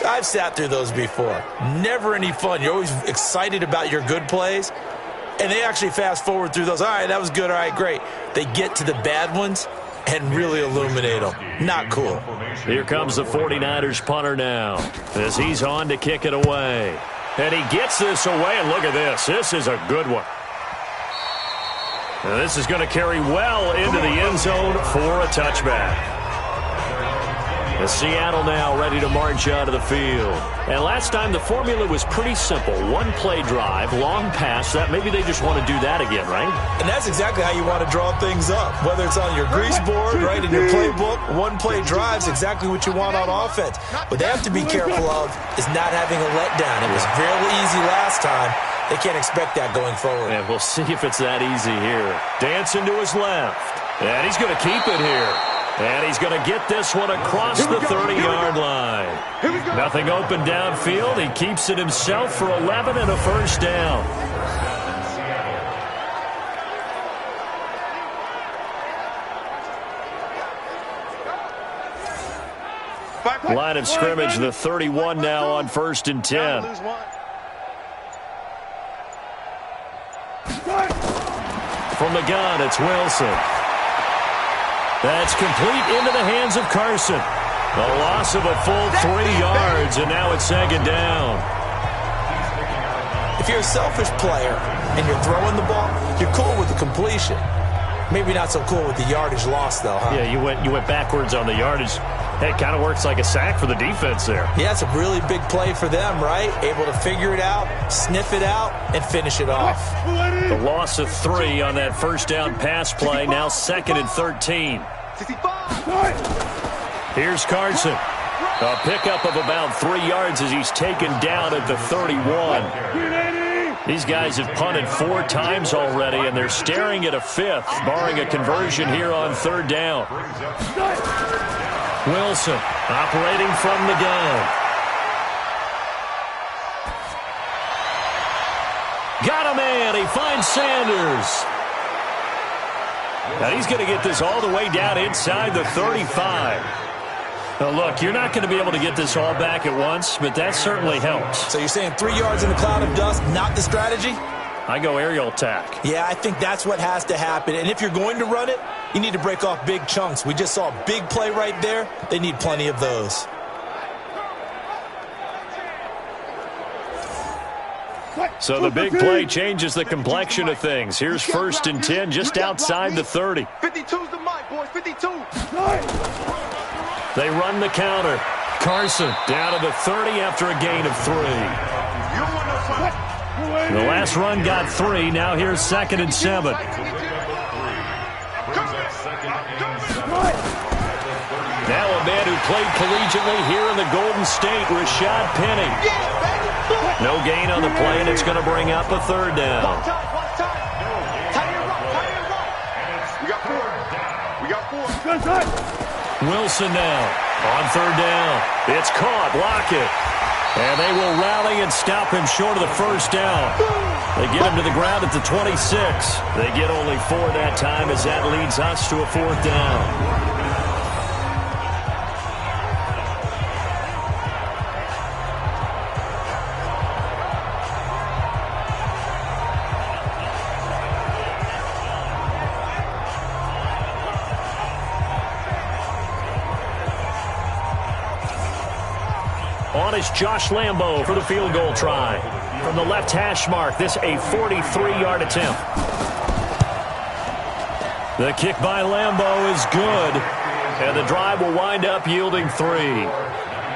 Speaker 3: I've sat through those before. Never any fun. You're always excited about your good plays, and they actually fast forward through those. All right, that was good. All right, great. They get to the bad ones and really illuminate them. Not cool.
Speaker 2: Here comes the 49ers punter now as he's on to kick it away. And he gets this away, and look at this. This is a good one. Now this is going to carry well into the end zone for a touchback. The Seattle now ready to march out of the field. And last time the formula was pretty simple. One play drive, long pass. That maybe they just want to do that again, right?
Speaker 3: And that's exactly how you want to draw things up. Whether it's on your grease board, right, in your playbook, one play drive's exactly what you want on offense. What they have to be careful of is not having a letdown. It was fairly easy last time. They can't expect that going forward.
Speaker 2: And we'll see if it's that easy here. Dancing to his left. And he's going to keep it here. And he's going to get this one across the 30-yard line. Nothing open downfield. He keeps it himself for 11 and a first down. Line of scrimmage, the 31 now on 1st and 10. From the gun, it's Wilson. That's complete into the hands of Carson. A loss of a full 3 yards, and now it's 2nd down.
Speaker 3: If you're a selfish player and you're throwing the ball, you're cool with the completion. Maybe not so cool with the yardage loss, though, huh?
Speaker 2: Yeah, you went backwards on the yardage. Hey, it kind of works like a sack for the defense there.
Speaker 3: Yeah, it's a really big play for them, right? Able to figure it out, sniff it out, and finish it off.
Speaker 2: The loss of 3 on that first down pass play, now 2nd and 13. Here's Carson. A pickup of about 3 yards as he's taken down at the 31. These guys have punted 4 times already, and they're staring at a 5th, barring a conversion here on 3rd down. Wilson operating from the gun. Got a man. He finds Sanders. Now he's going to get this all the way down inside the 35. Now look, you're not going to be able to get this all back at once, but that certainly helps.
Speaker 3: So you're saying 3 yards in a cloud of dust, not the strategy?
Speaker 2: I go aerial attack.
Speaker 3: Yeah, I think that's what has to happen. And if you're going to run it, you need to break off big chunks. We just saw a big play right there. They need plenty of those.
Speaker 2: So the big play changes the complexion of things. Here's 1st and 10 just outside the 30.
Speaker 4: 52's the mic, boys. 52.
Speaker 2: They run the counter. Carson down to the 30 after a gain of 3. The last run got 3. Now here's 2nd and 7. Now a man who played collegiately here in the Golden State, Rashad Penny. No gain on the play, and it's going to bring up a 3rd down.
Speaker 4: We got 4.
Speaker 2: Wilson now on 3rd down. It's caught. Lockett. And they will rally and stop him short of the first down. They get him to the ground at the 26. They get only 4 that time as that leads us to a 4th down. On is Josh Lambo for the field goal try. From the left hash mark, this a 43-yard attempt. The kick by Lambo is good, and the drive will wind up yielding 3.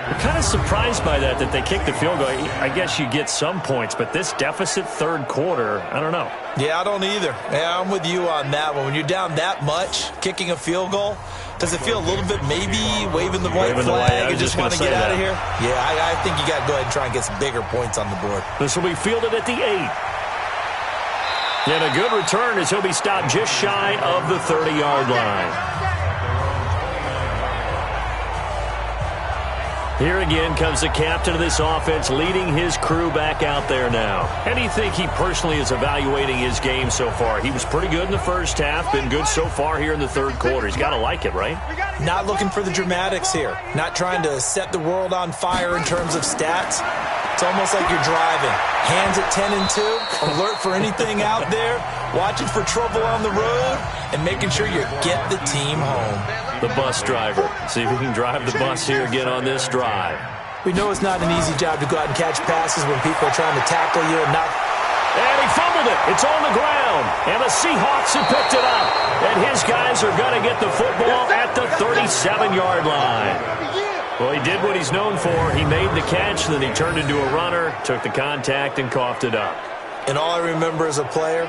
Speaker 2: I'm kind of surprised by that they kicked the field goal. I guess you get some points, but this deficit 3rd quarter, I don't know.
Speaker 3: Yeah, I don't either. Yeah, I'm with you on that one. When you're down that much, kicking a field goal, does it feel a little bit maybe waving the white flag and just want to get out of here? Yeah, I think you got to go ahead and try and get some bigger points on the board.
Speaker 2: This will be fielded at the 8. And a good return as he'll be stopped just shy of the 30-yard line. Here again comes the captain of this offense leading his crew back out there now. How do you think he personally is evaluating his game so far? He was pretty good in the first half, been good so far here in the third quarter. He's got to like it, right?
Speaker 3: Not looking for the dramatics here. Not trying to set the world on fire in terms of stats. It's almost like you're driving. Hands at 10 and 2, alert for anything out there, watching for trouble on the road, and making sure you get the team home.
Speaker 2: The bus driver. See if he can drive the bus here again on this drive.
Speaker 3: We know it's not an easy job to go out and catch passes when people are trying to tackle you and not.
Speaker 2: And he fumbled it. It's on the ground. And the Seahawks have picked it up. And his guys are going to get the football at the 37-yard line. Well, he did what he's known for. He made the catch, then he turned into a runner, took the contact, and coughed it up.
Speaker 3: And all I remember as a player,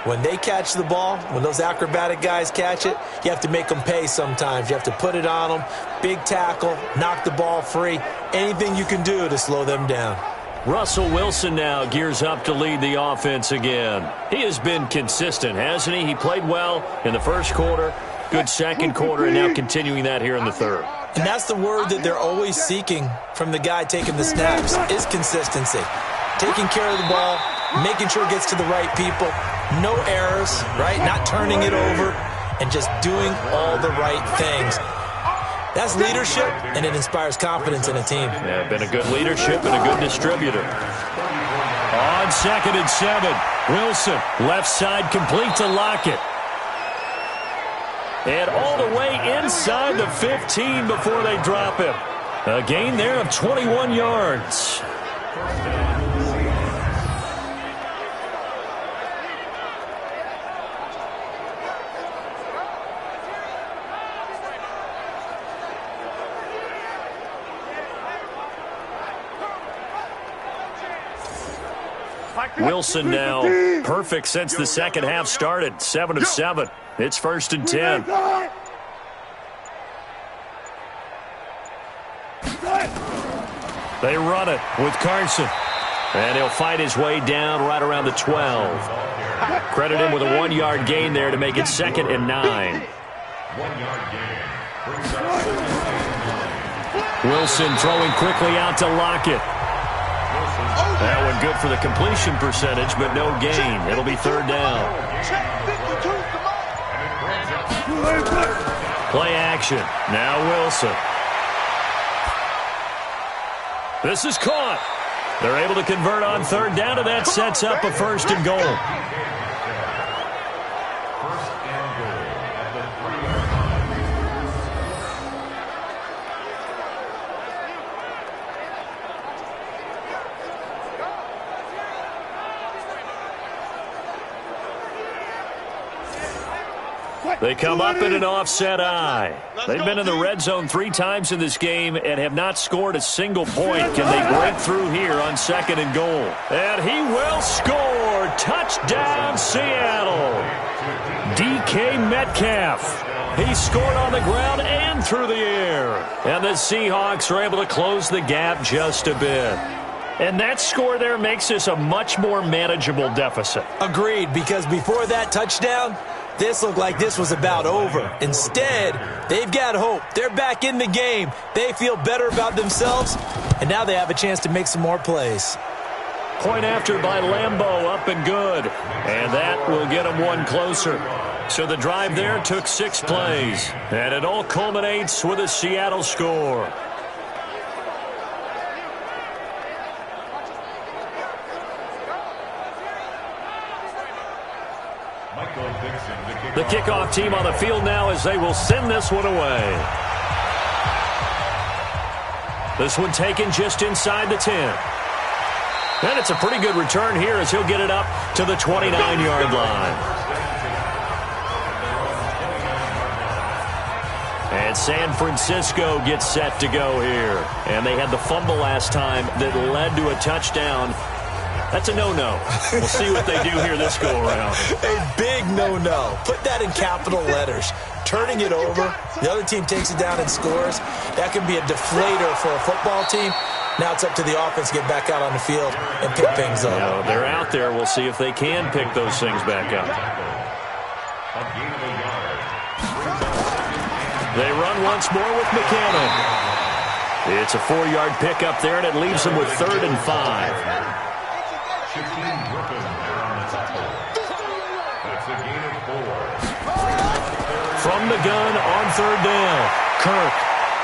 Speaker 3: when they catch the ball, when those acrobatic guys catch it, you have to make them pay sometimes. You have to put it on them, big tackle, knock the ball free, anything you can do to slow them down.
Speaker 2: Russell Wilson now gears up to lead the offense again. He has been consistent, hasn't he? He played well in the first quarter, good second quarter, and now continuing that here in the third.
Speaker 3: And that's the word that they're always seeking from the guy taking the snaps, is consistency. Taking care of the ball, making sure it gets to the right people, no errors, right? Not turning it over, and just doing all the right things. That's leadership, and it inspires confidence in a team.
Speaker 2: Yeah, been a good leadership and a good distributor. On 2nd and 7, Wilson, left side complete to Lockett. And all the way inside the 15 before they drop him. A gain there of 21 yards. Wilson now perfect since the second half started. 7 of 7. It's 1st and 10. They run it with Carson. And he'll fight his way down right around the 12. Credit him with a 1-yard gain there to make it 2nd and 9.
Speaker 5: 1-yard gain.
Speaker 2: Wilson throwing quickly out to Lockett. That one good for the completion percentage, but no gain. It'll be 3rd down. Play action. Now Wilson. This is caught. They're able to convert on 3rd down, and that sets up a 1st and goal.
Speaker 5: 1st and goal at the 3-yard
Speaker 2: line. They come up in an offset eye. They've been in the red zone 3 times in this game and have not scored a single point. Can they break through here on 2nd and goal? And he will score. Touchdown, Seattle. DK Metcalf. He scored on the ground and through the air. And the Seahawks are able to close the gap just a bit. And that score there makes this a much more manageable deficit.
Speaker 3: Agreed, because before that touchdown, this looked like this was about over. Instead, they've got hope. They're back in the game. They feel better about themselves, and now they have a chance to make some more plays.
Speaker 2: Point after by Lambeau, up and good. And that will get them one closer. So the drive there took 6 plays. And it all culminates with a Seattle score. The kickoff team on the field now as they will send this one away. This one taken just inside the 10. And it's a pretty good return here as he'll get it up to the 29-yard line. And San Francisco gets set to go here. And they had the fumble last time that led to a touchdown. That's a no-no. We'll see what they do here this go-around.
Speaker 3: A big no-no. Put that in capital letters. Turning it over, the other team takes it down and scores. That can be a deflator for a football team. Now it's up to the offense to get back out on the field and pick things up.
Speaker 2: No, they're out there. We'll see if they can pick those things back up.
Speaker 5: A gain of a yard.
Speaker 2: They run once more with McCannon. It's a 4-yard pickup there, and it leaves them with 3rd and 5.
Speaker 5: That's a gain of 4.
Speaker 2: From the gun on 3rd down. Kirk.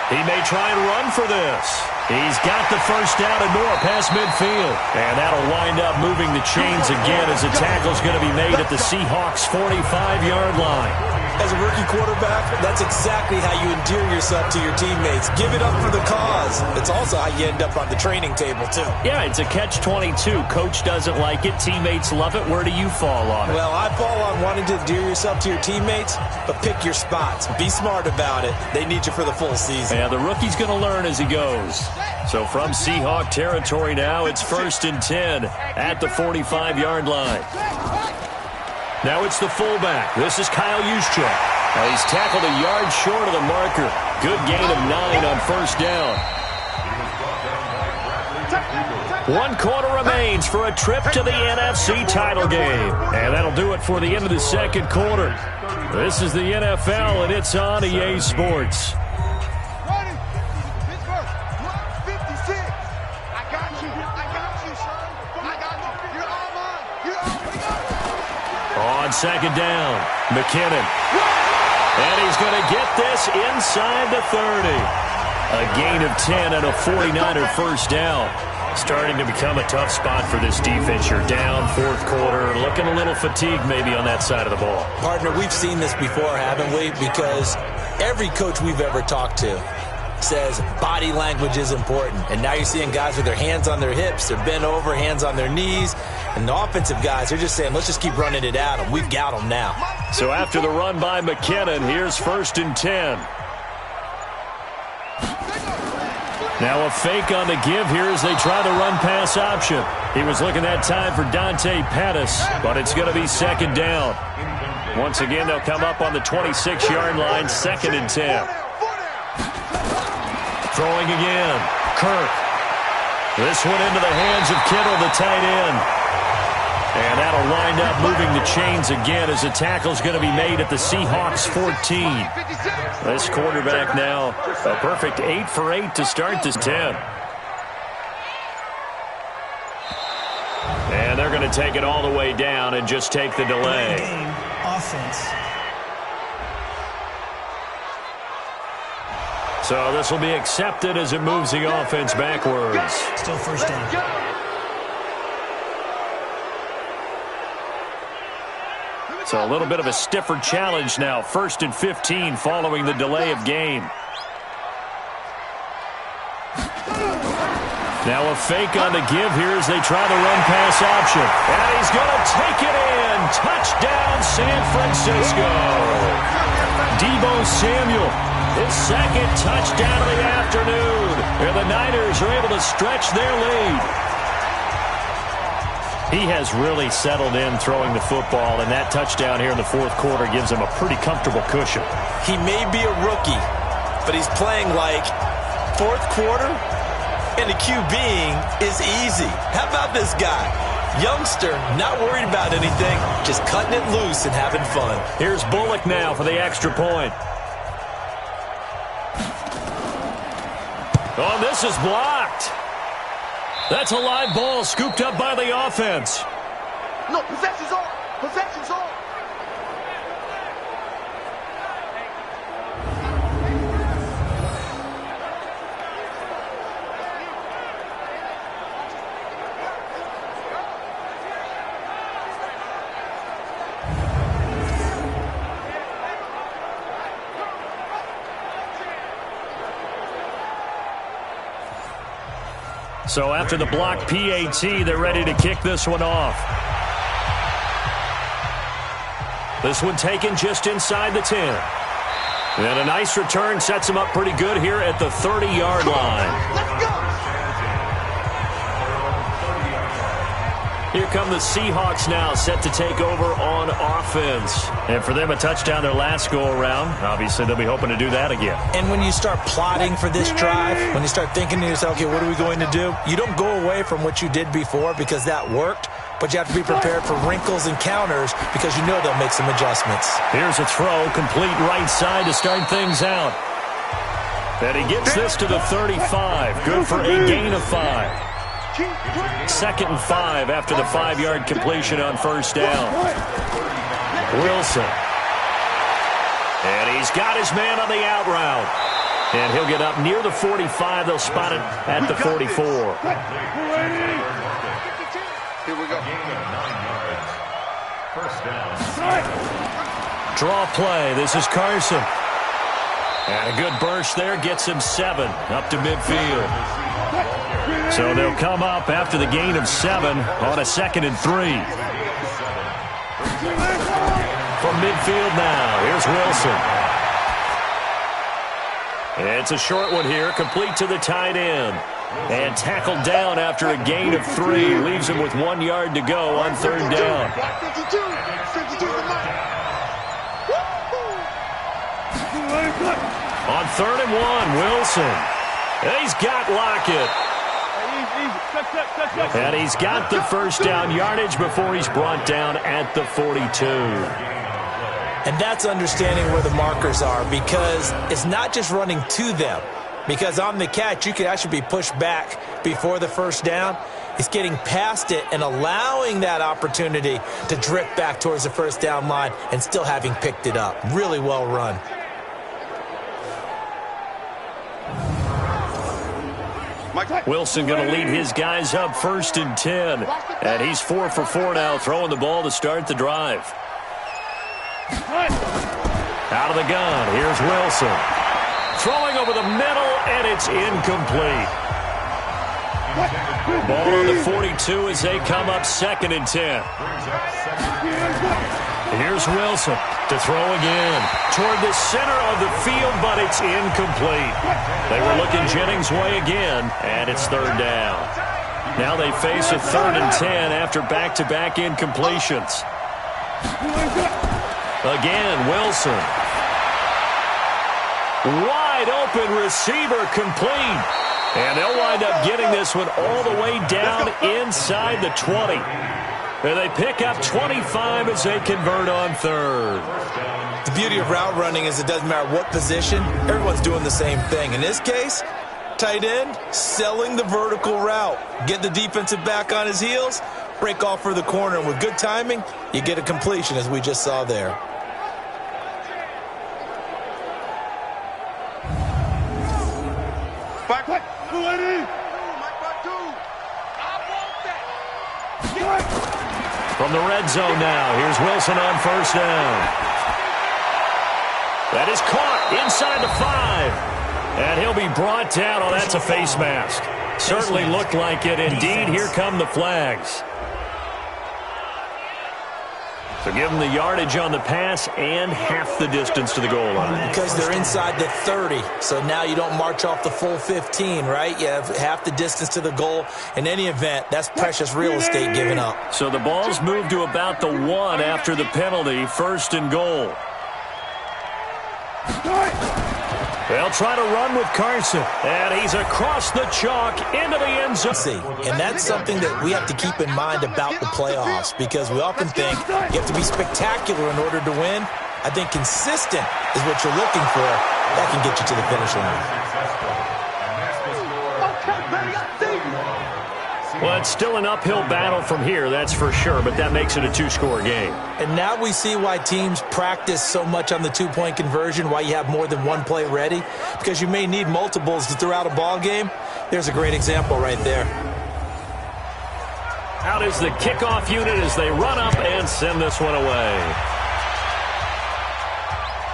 Speaker 2: He may try and run for this. He's got the first down and more past midfield. And that'll wind up moving the chains again as the tackle's going to be made at the Seahawks' 45-yard line.
Speaker 3: As a rookie quarterback, that's exactly how you endear yourself to your teammates. Give it up for the cause. It's also how you end up on the training table, too.
Speaker 2: Yeah, it's a catch-22. Coach doesn't like it. Teammates love it. Where do you fall on it?
Speaker 3: Well, I fall on wanting to endear yourself to your teammates, but pick your spots. Be smart about it. They need you for the full season.
Speaker 2: Yeah, the rookie's going to learn as he goes. So from Seahawk territory now, it's 1st and 10 at the 45-yard line. Now it's the fullback. This is Kyle Juszczyk. He's tackled a yard short of the marker. Good gain of 9 on 1st down. 1 quarter remains for a trip to the NFC title game. And that'll do it for the end of the 2nd quarter. This is the NFL, and it's on EA Sports. On 2nd down, McKinnon. And he's going to get this inside the 30. A gain of 10 and a 49er first down. Starting to become a tough spot for this defense. You're down 4th quarter, looking a little fatigued maybe on that side of the ball.
Speaker 3: Partner, we've seen this before, haven't we? Because every coach we've ever talked to says body language is important. And now you're seeing guys with their hands on their hips, they're bent over, hands on their knees. And the offensive guys, they're just saying, let's just keep running it at them. We've got them now.
Speaker 2: So after the run by McKinnon, here's 1st and 10. Now a fake on the give here as they try the run-pass option. He was looking that time for Dante Pettis, but it's going to be 2nd down. Once again, they'll come up on the 26-yard line, 2nd and 10. Throwing again. Kirk. This one into the hands of Kittle, the tight end. And that'll wind up moving the chains again as the tackle's going to be made at the Seahawks' 14. This quarterback now, a perfect 8 for 8 to start this 10. And they're going to take it all the way down and just take the delay.
Speaker 6: Game, offense.
Speaker 2: So this will be accepted as it moves the offense backwards.
Speaker 6: Still first down.
Speaker 2: So a little bit of a stiffer challenge now. 1st and 15 following the delay of game. Now a fake on the give here as they try the run-pass option. And he's going to take it in. Touchdown, San Francisco. Deebo Samuel, his 2nd touchdown of the afternoon. And the Niners are able to stretch their lead. He has really settled in throwing the football, and that touchdown here in the 4th quarter gives him a pretty comfortable cushion.
Speaker 3: He may be a rookie, but he's playing like 4th quarter, and the QBing is easy. How about this guy? Youngster, not worried about anything, just cutting it loose and having fun.
Speaker 2: Here's Bullock now for the extra point. Oh, this is blocked. That's a live ball scooped up by the offense.
Speaker 4: No, possession's on. Possession's on.
Speaker 2: So after the block PAT, they're ready to kick this one off. This one taken just inside the 10. And a nice return sets him up pretty good here at the 30-yard line.
Speaker 4: Let's go.
Speaker 2: Here come the Seahawks now, set to take over on offense. And for them, a touchdown their last go-around. Obviously, they'll be hoping to do that again.
Speaker 3: And when you start plotting for this drive, when you start thinking to yourself, okay, what are we going to do? You don't go away from what you did before because that worked, but you have to be prepared for wrinkles and counters because you know they'll make some adjustments.
Speaker 2: Here's a throw, complete right side to start things out. And he gets this to the 35. Good for a gain of 5. 2nd and 5 after the 5-yard completion on first down. Wilson. And he's got his man on the out route. And he'll get up near the 45. They'll spot it at the 44.
Speaker 4: Here we go.
Speaker 5: First down.
Speaker 2: Draw play. This is Carson. And a good burst there gets him 7 up to midfield. So they'll come up after the gain of 7 on a 2nd and 3. From midfield now, here's Wilson. It's a short one here, complete to the tight end. And tackled down after a gain of 3. Leaves him with 1 yard to go on 3rd down.
Speaker 4: 52 the mic.
Speaker 2: On 3rd and 1, Wilson. And he's got Lockett. And he's got the first down yardage before he's brought down at the 42.
Speaker 3: And that's understanding where the markers are, because it's not just running to them. Because on the catch, you could actually be pushed back before the first down. It's getting past it and allowing that opportunity to drift back towards the first down line and still having picked it up. Really well run.
Speaker 2: Wilson going to lead his guys up 1st and 10. And he's 4 for 4 now, throwing the ball to start the drive. Out of the gun, here's Wilson. Throwing over the middle, and it's incomplete. Ball on the 42 as they come up 2nd and 10. Here's Wilson to throw again toward the center of the field, but it's incomplete. They were looking Jennings' way again, and it's 3rd down. Now they face a 3rd and 10 after back-to-back incompletions. Again, Wilson. Wide open receiver complete. And they'll wind up getting this one all the way down inside the 20. And they pick up 25 as they convert on 3rd.
Speaker 3: The beauty of route running is it doesn't matter what position, everyone's doing the same thing. In this case, tight end, selling the vertical route. Get the defensive back on his heels, break off for the corner. And with good timing, you get a completion, as we just saw there.
Speaker 4: Back.
Speaker 2: From the red zone now, here's Wilson on first down. That is caught inside the 5. And he'll be brought down. Oh, that's a face mask. Certainly looked like it. Indeed, here come the flags. So give them the yardage on the pass and half the distance to the goal line.
Speaker 3: Because they're inside the 30, so now you don't march off the full 15, right? You have half the distance to the goal. In any event, that's precious real estate given up.
Speaker 2: So the ball's moved to about the 1 after the penalty, 1st and goal. They'll try to run with Carson, and he's across the chalk into the end zone.
Speaker 3: And that's something that we have to keep in mind about the playoffs, because we often think you have to be spectacular in order to win. I think consistent is what you're looking for. That can get you to the finish line.
Speaker 2: Well, it's still an uphill battle from here, that's for sure, but that makes it a 2-score game.
Speaker 3: And now we see why teams practice so much on the 2-point conversion, why you have more than one play ready, because you may need multiples to throw out a ball game. There's a great example right there.
Speaker 2: Out is the kickoff unit as they run up and send this one away.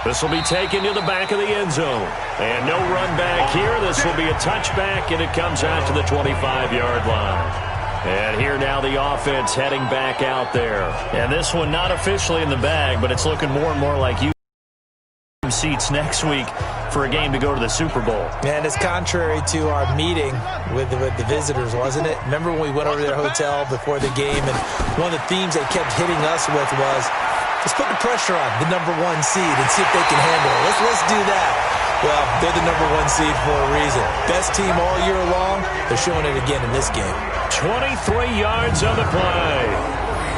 Speaker 2: This will be taken to the back of the end zone. And no run back here. This will be a touchback, and it comes out to the 25-yard line. And here now the offense heading back out there. And this one not officially in the bag, but it's looking more and more like you seats next week for a game to go to the Super Bowl.
Speaker 3: And it's contrary to our meeting with the visitors, wasn't it? Remember when we went over to their hotel before the game, and one of the themes they kept hitting us with was, let's put the pressure on the number 1 seed and see if they can handle it. Let's do that. Well, they're the number 1 seed for a reason. Best team all year long. They're showing it again in this game.
Speaker 2: 23 yards on the play.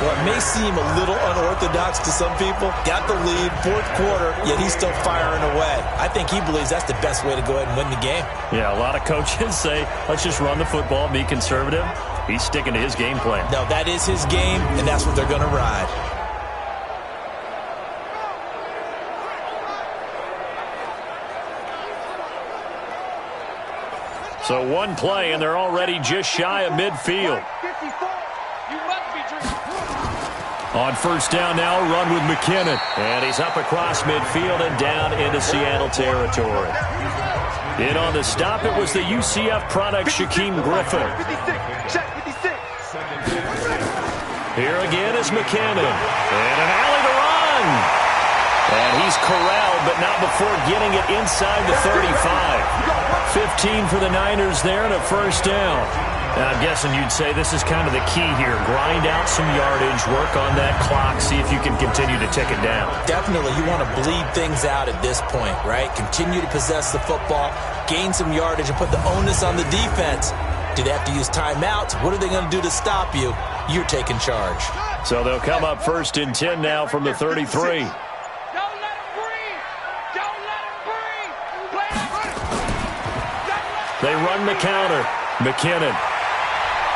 Speaker 3: Well, it may seem a little unorthodox to some people. Got the lead, fourth quarter, yet he's still firing away. I think he believes that's the best way to go ahead and win the game.
Speaker 2: Yeah, a lot of coaches say, let's just run the football, be conservative. He's sticking to his game plan.
Speaker 3: No, that is his game, and that's what they're going to ride.
Speaker 2: So one play, and they're already just shy of midfield. On first down now, run with McKinnon. And he's up across midfield and down into Seattle territory. In on the stop, it was the UCF product, Shaquem Griffin. Here again is McKinnon. And an alley to run. And he's corralled, but not before getting it inside the 35. 15 for the Niners there and a first down. I'm guessing you'd say this is kind of the key here. Grind out some yardage, work on that clock, see if you can continue to tick it down.
Speaker 3: Definitely, you want to bleed things out at this point, right? Continue to possess the football, gain some yardage, and put the onus on the defense. Do they have to use timeouts? What are they going to do to stop you? You're taking charge.
Speaker 2: So they'll come up first and 10 now from the 33. They run the counter. McKinnon.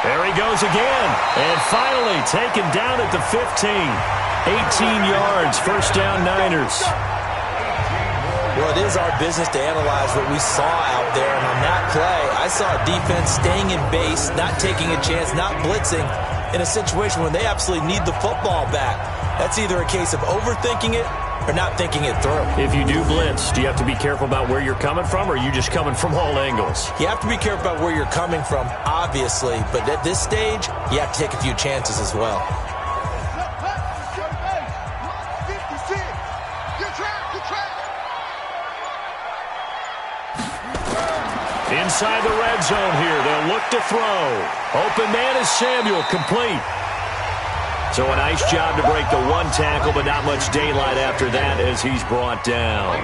Speaker 2: There he goes again. And finally taken down at the 15. 18 yards. First down, Niners.
Speaker 3: Well, it is our business to analyze what we saw out there. And on that play, I saw a defense staying in base, not taking a chance, not blitzing in a situation when they absolutely need the football back. That's either a case of overthinking it or not thinking it through.
Speaker 2: If you do blitz, do you have to be careful about where you're coming from, or are you just coming from all angles?
Speaker 3: You have to be careful about where you're coming from, obviously, but at this stage, you have to take a few chances as well.
Speaker 2: Inside the red zone here, they'll look to throw. Open man is Samuel, complete. So a nice job to break the one tackle, but not much daylight after that as he's brought down.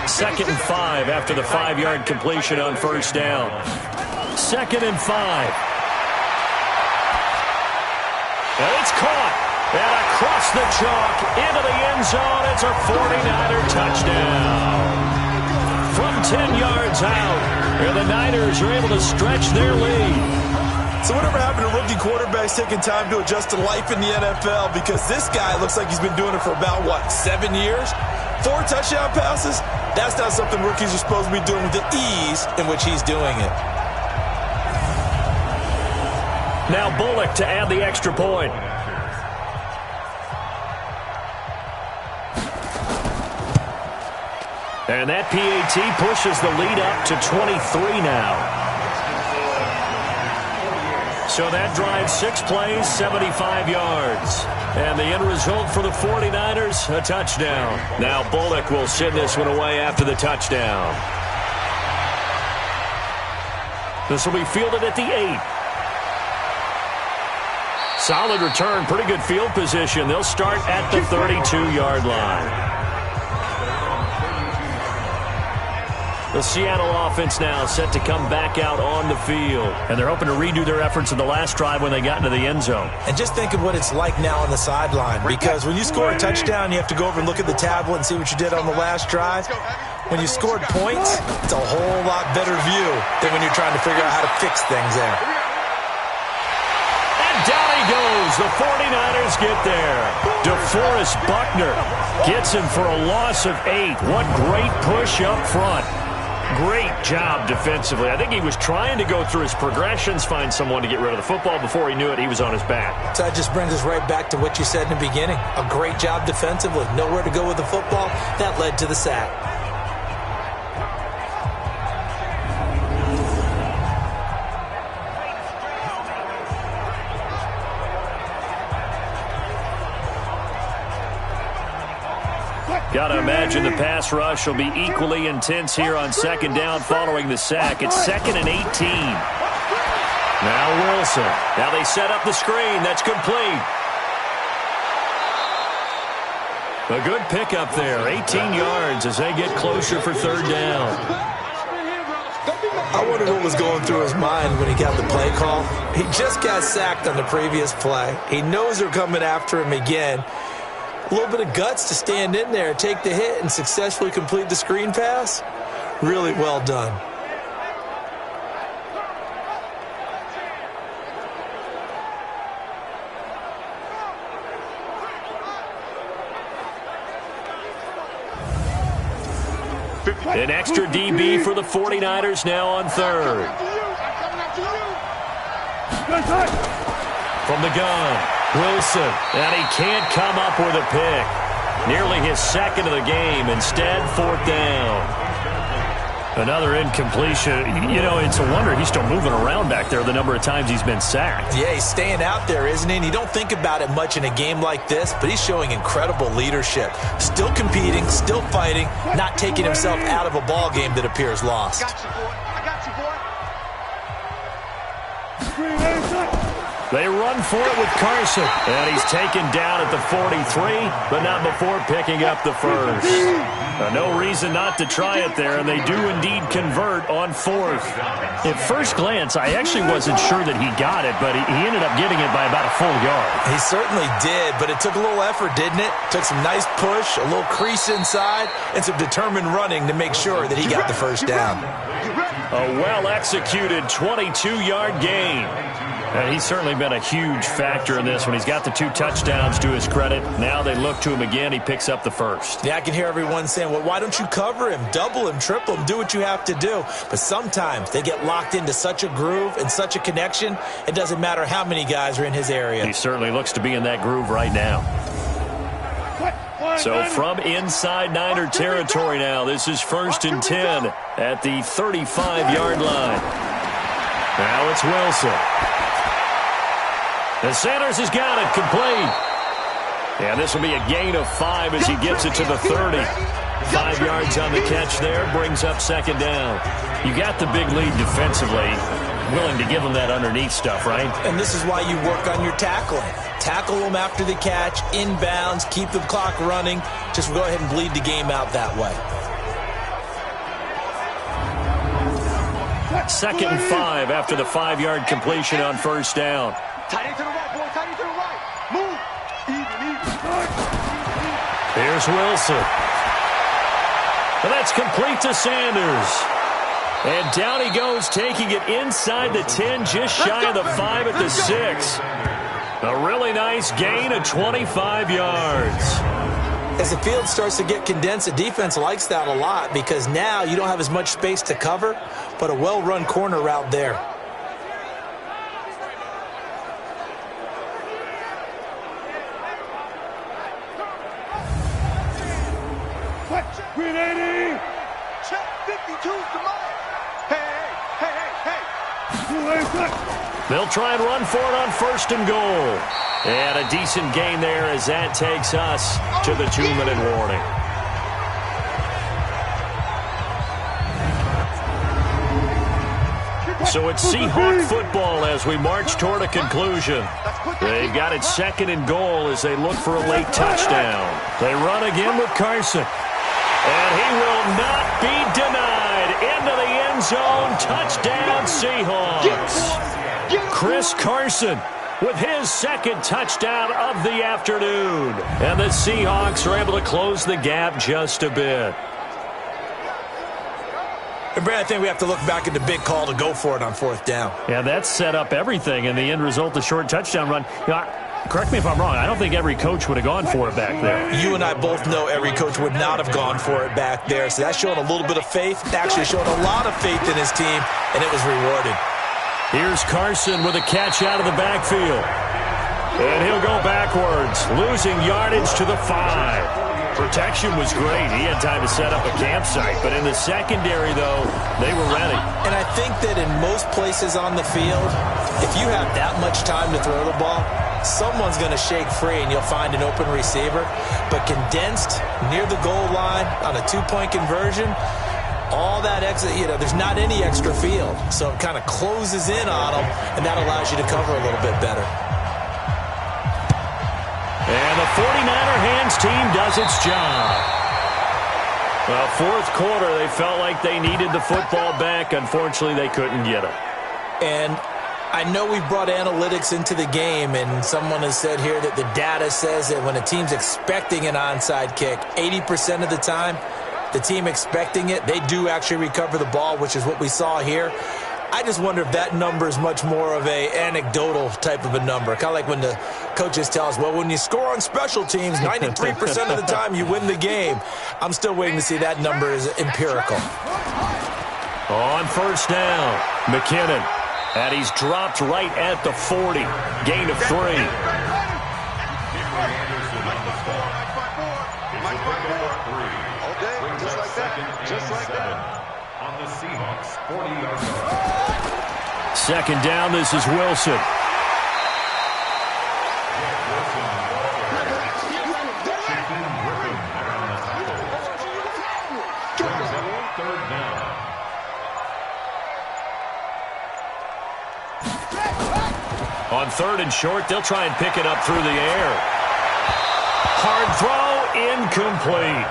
Speaker 2: 2nd and 5 after the 5-yard completion on first down. 2nd and 5. And it's caught. And across the chalk into the end zone. It's a 49er touchdown. From 10 yards out, and the Niners are able to stretch their lead.
Speaker 3: So whatever happened to rookie quarterbacks taking time to adjust to life in the NFL? Because this guy looks like he's been doing it for about, 7 years? 4 touchdown passes? That's not something rookies are supposed to be doing with the ease in which he's doing it.
Speaker 2: Now Bullock to add the extra point. And that PAT pushes the lead up to 23 now. So that drives 6 plays, 75 yards. And the end result for the 49ers, a touchdown. Now Bullock will send this one away after the touchdown. This will be fielded at the 8. Solid return, pretty good field position. They'll start at the 32-yard line. The Seattle offense now set to come back out on the field. And they're hoping to redo their efforts in the last drive when they got into the end zone.
Speaker 3: And just think of what it's like now on the sideline. Because when you score a touchdown, you have to go over and look at the tablet and see what you did on the last drive. When you scored points, it's a whole lot better view than when you're trying to figure out how to fix things there.
Speaker 2: And down he goes. The 49ers get there. DeForest Buckner gets him for a loss of 8. What great push up front. Great job defensively. I think he was trying to go through his progressions, find someone to get rid of the football. Before he knew it, he was on his back.
Speaker 3: So that just brings us right back to what you said in the beginning. A great job defensively. Nowhere to go with the football. That led to the sack.
Speaker 2: Got to imagine the pass rush will be equally intense here on 2nd down following the sack. It's 2nd and 18. Now Wilson. Now they set up the screen. That's complete. A good pickup there. 18 yards as they get closer for 3rd down.
Speaker 3: I wonder what was going through his mind when he got the play call. He just got sacked on the previous play. He knows they're coming after him again. A little bit of guts to stand in there, take the hit, and successfully complete the screen pass. Really well done.
Speaker 2: An extra DB for the 49ers now on third. From the gun, Wilson, and he can't come up with a pick. Nearly his second of the game. Instead, fourth down.
Speaker 7: Another incompletion. You know, it's a wonder he's still moving around back there the number of times he's been sacked.
Speaker 3: Yeah, he's staying out there, isn't he? And you don't think about it much in a game like this, but he's showing incredible leadership. Still competing, still fighting, not taking himself out of a ball game that appears lost.
Speaker 4: I got you, boy.
Speaker 2: They run for it with Carson. And he's taken down at the 43, but not before picking up the first. No reason not to try it there, and they do indeed convert on fourth.
Speaker 7: At first glance, I actually wasn't sure that he got it, but he ended up getting it by about a full yard.
Speaker 3: He certainly did, but it took a little effort, didn't it? Took some nice push, a little crease inside, and some determined running to make sure that he got the first down.
Speaker 2: A well-executed 22-yard gain.
Speaker 7: And he's certainly been a huge factor in this when he's got the 2 touchdowns to his credit. Now they look to him again. He picks up the first.
Speaker 3: Yeah, I can hear everyone saying, well, why don't you cover him, double him, triple him, do what you have to do. But sometimes they get locked into such a groove and such a connection, it doesn't matter how many guys are in his area.
Speaker 7: He certainly looks to be in that groove right now.
Speaker 2: So from inside Niner territory now, this is 1st and 10 at the 35-yard line. Now it's Wilson. And Sanders has got it complete. And this will be a gain of 5 as he gets it to the 30. 5 yards on the catch there, brings up 2nd down.
Speaker 7: You got the big lead defensively, willing to give him that underneath stuff, right?
Speaker 3: And this is why you work on your tackling. Tackle them after the catch, inbounds, keep the clock running. Just go ahead and bleed the game out that way.
Speaker 2: 2nd and 5 after the 5-yard completion on 1st down.
Speaker 4: Tight end to the right, boy. Tight end to the right. Move. Even.
Speaker 2: Here's Wilson. And that's complete to Sanders. And down he goes, taking it inside the 10, just shy of the 5 at the 6. A really nice gain of 25 yards.
Speaker 3: As the field starts to get condensed, the defense likes that a lot because now you don't have as much space to cover, but a well-run corner route there.
Speaker 4: Grenade! Check 52's the mark. Hey.
Speaker 2: They'll try and run for it on 1st and goal. And a decent gain there as that takes us to the 2-minute warning. So it's Seahawk football as we march toward a conclusion. They've got it 2nd and goal as they look for a late touchdown. They run again with Carson. And he will not be denied. Into the end zone. Touchdown, Seahawks. Chris Carson with his 2nd touchdown of the afternoon. And the Seahawks are able to close the gap just a bit.
Speaker 3: And Brad, I think we have to look back at the big call to go for it on 4th down.
Speaker 7: Yeah, that set up everything. In the end result, the short touchdown run. You know, correct me if I'm wrong. I don't think every coach would have gone for it back there.
Speaker 3: You and I both know every coach would not have gone for it back there. So that's showing a little bit of faith. Actually showing a lot of faith in his team, and it was rewarded.
Speaker 2: Here's Carson with a catch out of the backfield. And he'll go backwards, losing yardage to the 5. Protection was great. He had time to set up a campsite. But in the secondary, though, they were ready.
Speaker 3: And I think that in most places on the field, if you have that much time to throw the ball, someone's going to shake free and you'll find an open receiver. But condensed near the goal line on a 2-point conversion, all that extra, there's not any extra field. So it kind of closes in on them, and that allows you to cover a little bit better.
Speaker 2: And the 49er hands team does its job. Well, fourth quarter, they felt like they needed the football back. Unfortunately, they couldn't get it.
Speaker 3: And I know we've brought analytics into the game, and someone has said here that the data says that when a team's expecting an onside kick, 80% of the time, the team expecting it, they do actually recover the ball, which is what we saw here. I just wonder if that number is much more of a anecdotal type of a number. Kind of like when the coaches tell us, well, when you score on special teams, 93% of the time you win the game. I'm still waiting to see that number is empirical.
Speaker 2: On first down, McKinnon. And he's dropped right at the 40. Gain of 3.
Speaker 4: Just like that.
Speaker 5: On the Seahawks 40-yard line.
Speaker 2: Second down, this is Wilson.
Speaker 5: Third down.
Speaker 2: On third and short, they'll try and pick it up through the air. Hard throw, incomplete.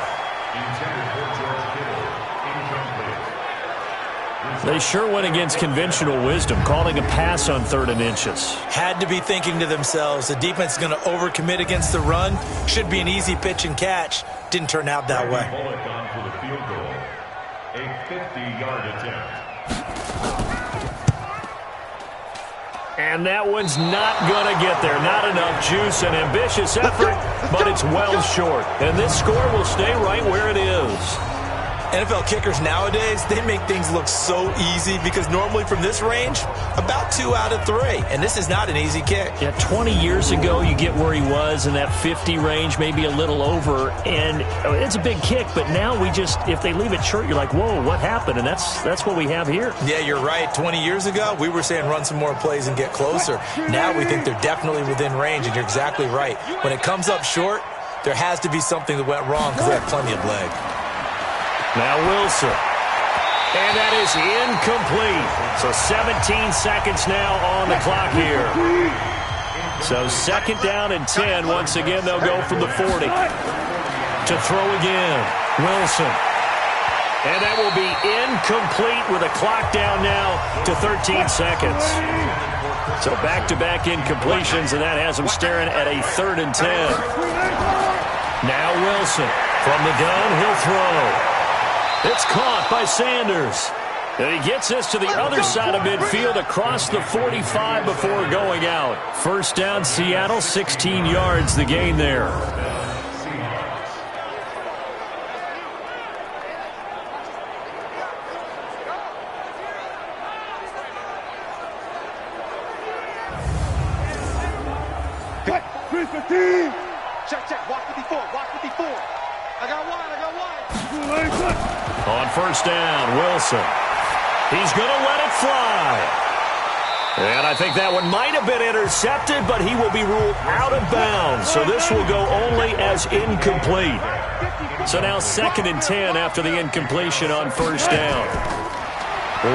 Speaker 5: Intended for George Kittle. Incomplete.
Speaker 2: They sure went against conventional wisdom, calling a pass on 3rd and inches.
Speaker 3: Had to be thinking to themselves, the defense is going to overcommit against the run. Should be an easy pitch and catch. Didn't turn out that way.
Speaker 5: Bullock on for the field goal. A 50-yard attempt.
Speaker 2: And that one's not going to get there. Not enough juice and ambitious effort, but it's well short. And this score will stay right where it is.
Speaker 3: NFL kickers nowadays, they make things look so easy because normally from this range, about 2 out of 3. And this is not an easy kick.
Speaker 2: Yeah, 20 years ago, you get where he was in that 50 range, maybe a little over. And it's a big kick, but now we just, if they leave it short, you're like, whoa, what happened? And that's what we have here.
Speaker 3: Yeah, you're right. 20 years ago, we were saying run some more plays and get closer. Now we think they're definitely within range, and you're exactly right. When it comes up short, there has to be something that went wrong because they have plenty of leg.
Speaker 2: Now Wilson. And that is incomplete. So 17 seconds now on the clock here. So second down and 10. Once again, they'll go from the 40. To throw again. Wilson. And that will be incomplete with a clock down now to 13 seconds. So back-to-back incompletions, and that has them staring at a 3rd and 10. Now Wilson. From the gun, he'll throw. It's caught by Sanders. And he gets this to the other side of midfield across the 45 before going out. First down, Seattle, 16 yards, the gain there.
Speaker 4: Check. Watch 54. I got one.
Speaker 2: On first down, Wilson. He's going to let it fly. And I think that one might have been intercepted, but he will be ruled out of bounds. So this will go only as incomplete. So now 2nd and 10 after the incompletion on first down.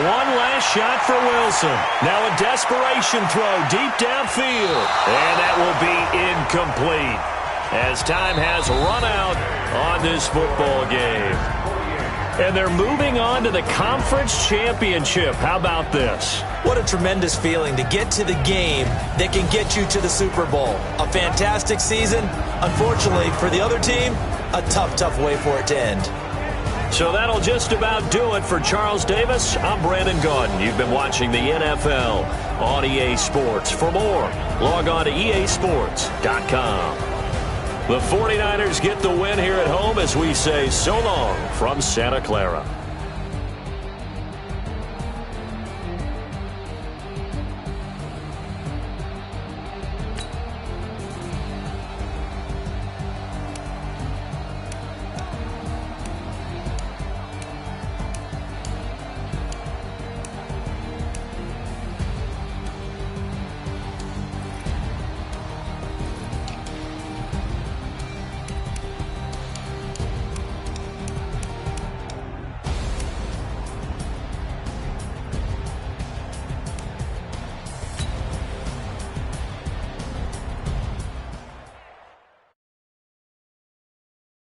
Speaker 2: One last shot for Wilson. Now a desperation throw deep downfield. And that will be incomplete as time has run out on this football game. And they're moving on to the conference championship. How about this?
Speaker 3: What a tremendous feeling to get to the game that can get you to the Super Bowl. A fantastic season. Unfortunately, for the other team, a tough way for it to end.
Speaker 2: So that'll just about do it for Charles Davis. I'm Brandon Gaudin. You've been watching the NFL on EA Sports. For more, log on to easports.com. The 49ers get the win here at home as we say so long from Santa Clara.